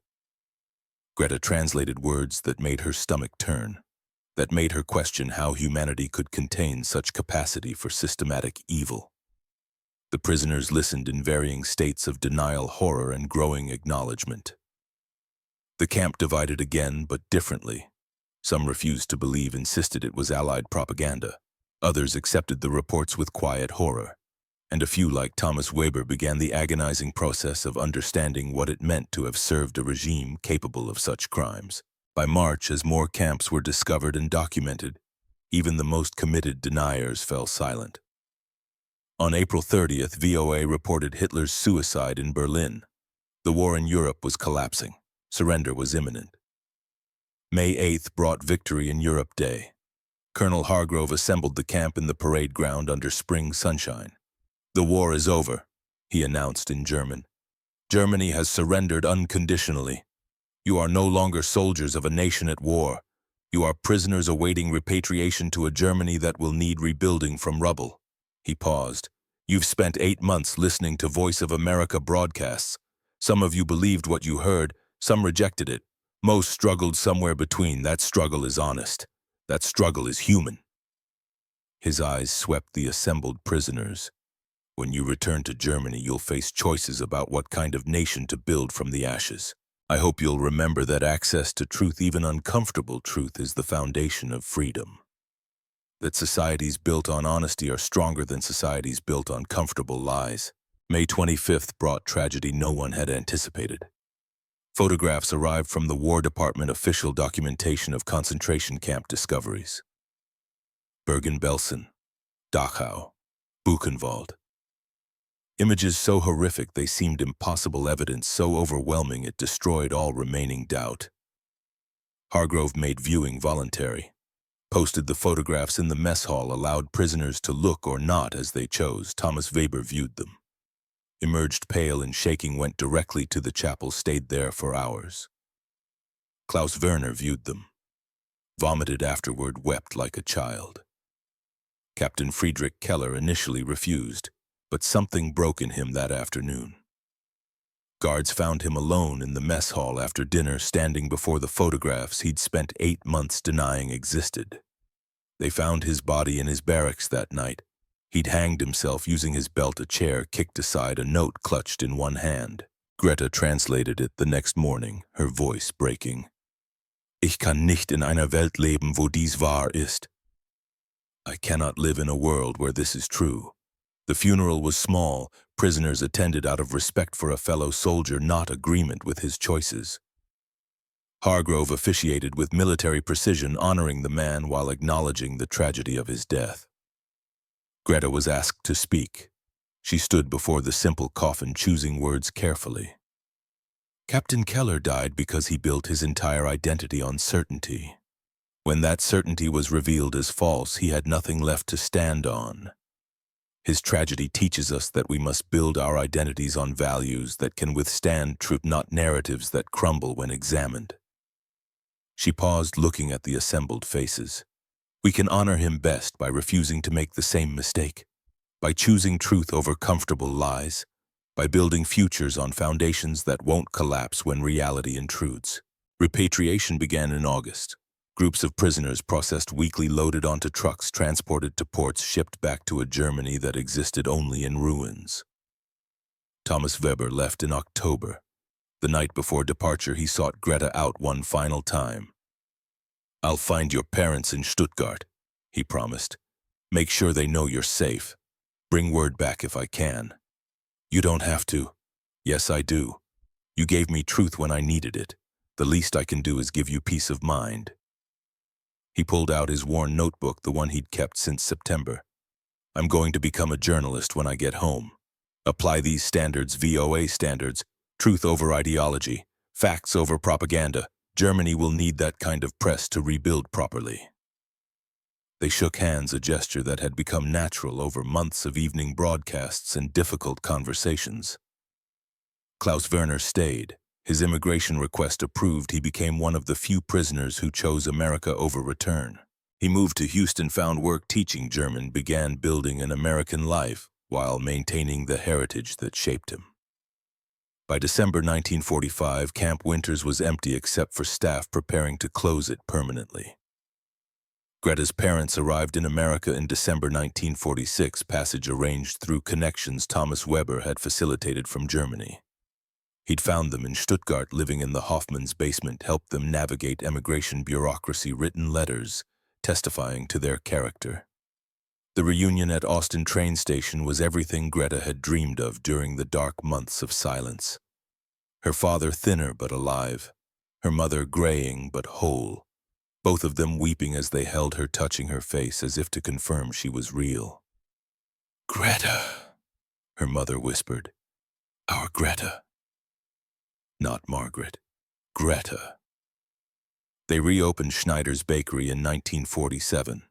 Greta translated words that made her stomach turn, that made her question how humanity could contain such capacity for systematic evil. The prisoners listened in varying states of denial, horror, and growing acknowledgement. The camp divided again, but differently. Some refused to believe, insisted it was Allied propaganda. Others accepted the reports with quiet horror. And a few, like Thomas Weber, began the agonizing process of understanding what it meant to have served a regime capable of such crimes. By March, as more camps were discovered and documented, even the most committed deniers fell silent. On April 30th, VOA reported Hitler's suicide in Berlin. The war in Europe was collapsing. Surrender was imminent. May 8th brought Victory in Europe Day. Colonel Hargrove assembled the camp in the parade ground under spring sunshine. The war is over, he announced in German. Germany has surrendered unconditionally. You are no longer soldiers of a nation at war. You are prisoners awaiting repatriation to a Germany that will need rebuilding from rubble. He paused. You've spent 8 months listening to Voice of America broadcasts. Some of you believed what you heard, some rejected it. Most struggled somewhere between. That struggle is honest. That struggle is human. His eyes swept the assembled prisoners. When you return to Germany, you'll face choices about what kind of nation to build from the ashes. I hope you'll remember that access to truth, even uncomfortable truth, is the foundation of freedom. That societies built on honesty are stronger than societies built on comfortable lies. May 25th brought tragedy no one had anticipated. Photographs arrived from the War Department official documentation of concentration camp discoveries. Bergen-Belsen, Dachau, Buchenwald. Images so horrific they seemed impossible, evidence so overwhelming it destroyed all remaining doubt. Hargrove made viewing voluntary, posted the photographs in the mess hall, allowed prisoners to look or not as they chose. Thomas Weber viewed them. Emerged pale and shaking, went directly to the chapel, stayed there for hours. Klaus Werner viewed them. Vomited afterward, wept like a child. Captain Friedrich Keller initially refused, but something broke in him that afternoon. Guards found him alone in the mess hall after dinner, standing before the photographs he'd spent 8 months denying existed. They found his body in his barracks that night. He'd hanged himself using his belt, a chair kicked aside, a note clutched in one hand. Greta translated it the next morning, her voice breaking. Ich kann nicht in einer Welt leben, wo dies wahr ist. I cannot live in a world where this is true. The funeral was small. Prisoners attended out of respect for a fellow soldier, not agreement with his choices. Hargrove officiated with military precision, honoring the man while acknowledging the tragedy of his death. Greta was asked to speak. She stood before the simple coffin, choosing words carefully. Captain Keller died because he built his entire identity on certainty. When that certainty was revealed as false, he had nothing left to stand on. His tragedy teaches us that we must build our identities on values that can withstand truth, not narratives that crumble when examined. She paused, looking at the assembled faces. We can honor him best by refusing to make the same mistake, by choosing truth over comfortable lies, by building futures on foundations that won't collapse when reality intrudes. Repatriation began in August. Groups of prisoners processed weekly, loaded onto trucks, transported to ports, shipped back to a Germany that existed only in ruins. Thomas Weber left in October. The night before departure, he sought Greta out one final time. I'll find your parents in Stuttgart, he promised. Make sure they know you're safe. Bring word back if I can. You don't have to. Yes, I do. You gave me truth when I needed it. The least I can do is give you peace of mind. He pulled out his worn notebook, the one he'd kept since September. I'm going to become a journalist when I get home. Apply these standards, VOA standards, truth over ideology, facts over propaganda. Germany will need that kind of press to rebuild properly. They shook hands, a gesture that had become natural over months of evening broadcasts and difficult conversations. Klaus Werner stayed. His immigration request approved, he became one of the few prisoners who chose America over return. He moved to Houston, found work teaching German, began building an American life while maintaining the heritage that shaped him. By December 1945, Camp Winters was empty except for staff preparing to close it permanently. Greta's parents arrived in America in December 1946, passage arranged through connections Thomas Weber had facilitated from Germany. He'd found them in Stuttgart, living in the Hoffman's basement, helped them navigate emigration bureaucracy, written letters testifying to their character. The reunion at Austin train station was everything Greta had dreamed of during the dark months of silence. Her father thinner but alive, her mother graying but whole, both of them weeping as they held her, touching her face as if to confirm she was real. Greta, her mother whispered. Our Greta. Not Margaret. Greta. They reopened Schneider's Bakery in 1947.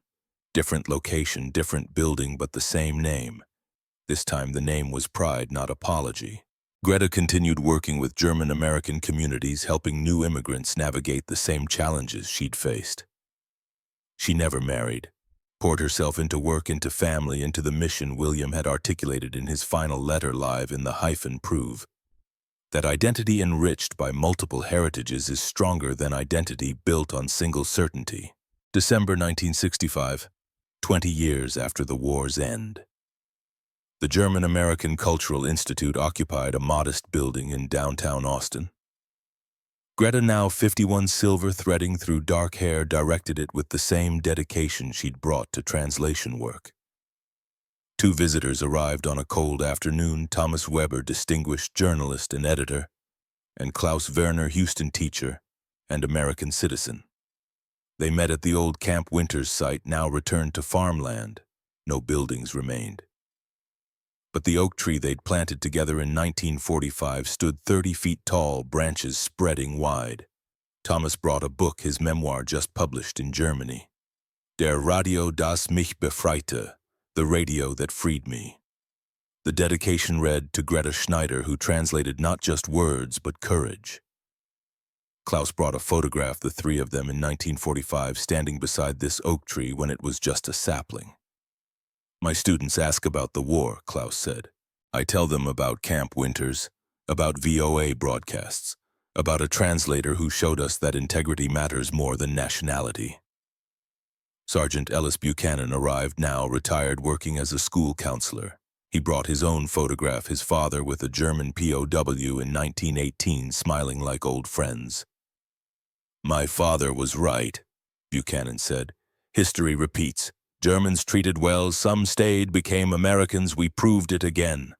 Different location, different building, but the same name. This time the name was pride, not apology. Greta continued working with German-American communities, helping new immigrants navigate the same challenges she'd faced. She never married, poured herself into work, into family, into the mission William had articulated in his final letter. Live in the hyphen prove that identity enriched by multiple heritages is stronger than identity built on single certainty. December 1965, 20 years after the war's end. The German-American Cultural Institute occupied a modest building in downtown Austin. Greta, now 51, silver threading through dark hair, directed it with the same dedication she'd brought to translation work. Two visitors arrived on a cold afternoon: Thomas Weber, distinguished journalist and editor, and Klaus Werner, Houston teacher and American citizen. They met at the old Camp Winters site, now returned to farmland. No buildings remained. But the oak tree they'd planted together in 1945 stood 30 feet tall, branches spreading wide. Thomas brought a book, his memoir just published in Germany. Der Radio, das mich befreite, the radio that freed me. The dedication read to Greta Schneider, who translated not just words but courage. Klaus brought a photograph, the three of them in 1945, standing beside this oak tree when it was just a sapling. My students ask about the war, Klaus said. I tell them about Camp Winters, about VOA broadcasts, about a translator who showed us that integrity matters more than nationality. Sergeant Ellis Buchanan arrived, now retired, working as a school counselor. He brought his own photograph, his father with a German POW in 1918, smiling like old friends. My father was right, Buchanan said. History repeats. Germans treated well, some stayed, became Americans, we proved it again.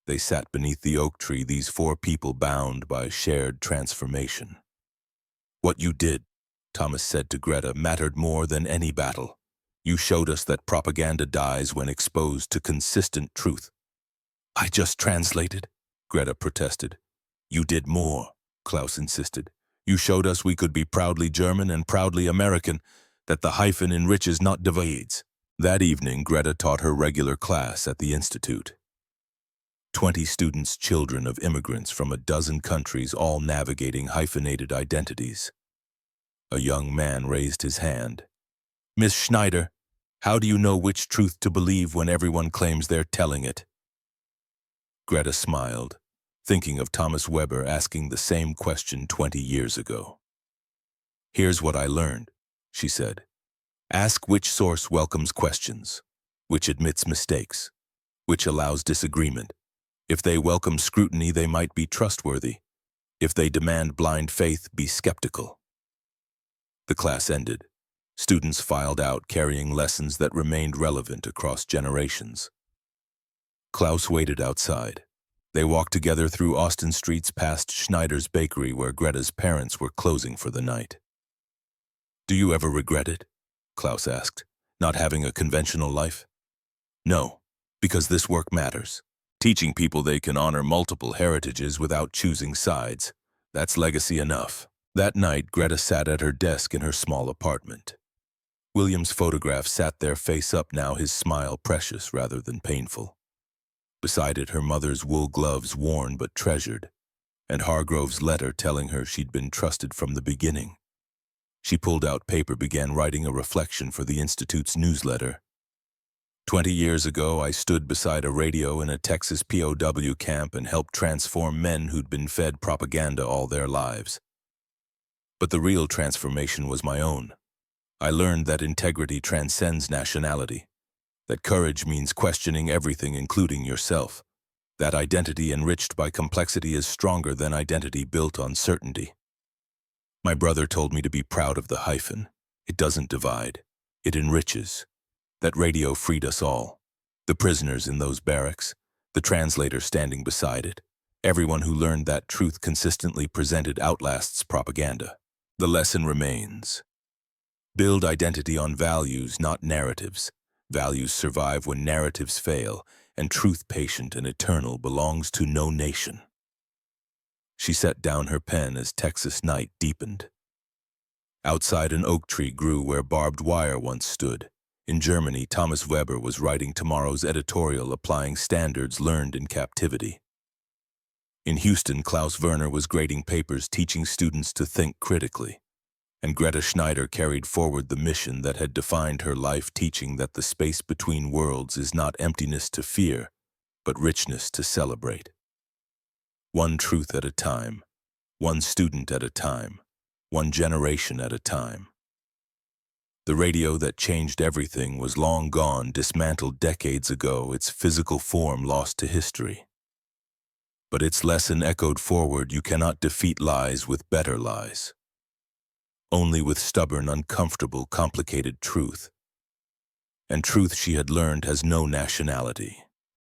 They sat beneath the oak tree, these four people bound by shared transformation. What you did, Thomas said to Greta, mattered more than any battle. You showed us that propaganda dies when exposed to consistent truth. I just translated, Greta protested. You did more, Klaus insisted. You showed us we could be proudly German and proudly American, that the hyphen enriches, not divides. That evening, Greta taught her regular class at the Institute. 20 students, children of immigrants from a dozen countries, all navigating hyphenated identities. A young man raised his hand. Miss Schneider, how do you know which truth to believe when everyone claims they're telling it? Greta smiled, thinking of Thomas Weber asking the same question 20 years ago. Here's what I learned, she said. Ask which source welcomes questions, which admits mistakes, which allows disagreement. If they welcome scrutiny, they might be trustworthy. If they demand blind faith, be skeptical. The class ended. Students filed out, carrying lessons that remained relevant across generations. Klaus waited outside. They walked together through Austin streets, past Schneider's bakery, where Greta's parents were closing for the night. Do you ever regret it? Klaus asked. Not having a conventional life? No, because this work matters. Teaching people they can honor multiple heritages without choosing sides. That's legacy enough. That night, Greta sat at her desk in her small apartment. William's photograph sat there, face up now, his smile precious rather than painful. Beside it, her mother's wool gloves, worn but treasured, and Hargrove's letter telling her she'd been trusted from the beginning. She pulled out paper, began writing a reflection for the Institute's newsletter. 20 years ago, I stood beside a radio in a Texas POW camp and helped transform men who'd been fed propaganda all their lives. But the real transformation was my own. I learned that integrity transcends nationality, that courage means questioning everything, including yourself, that identity enriched by complexity is stronger than identity built on certainty. My brother told me to be proud of the hyphen. It doesn't divide, it enriches. That radio freed us all. The prisoners in those barracks, the translator standing beside it. Everyone who learned that truth consistently presented outlasts propaganda. The lesson remains. Build identity on values, not narratives. Values survive when narratives fail, and truth, patient and eternal, belongs to no nation. She set down her pen as Texas night deepened. Outside, an oak tree grew where barbed wire once stood. In Germany, Thomas Weber was writing tomorrow's editorial, applying standards learned in captivity. In Houston, Klaus Werner was grading papers, teaching students to think critically. And Greta Schneider carried forward the mission that had defined her life, teaching that the space between worlds is not emptiness to fear, but richness to celebrate. One truth at a time, one student at a time, one generation at a time. The radio that changed everything was long gone, dismantled decades ago, its physical form lost to history. But its lesson echoed forward: you cannot defeat lies with better lies. Only with stubborn, uncomfortable, complicated truth. And truth, she had learned, has no nationality.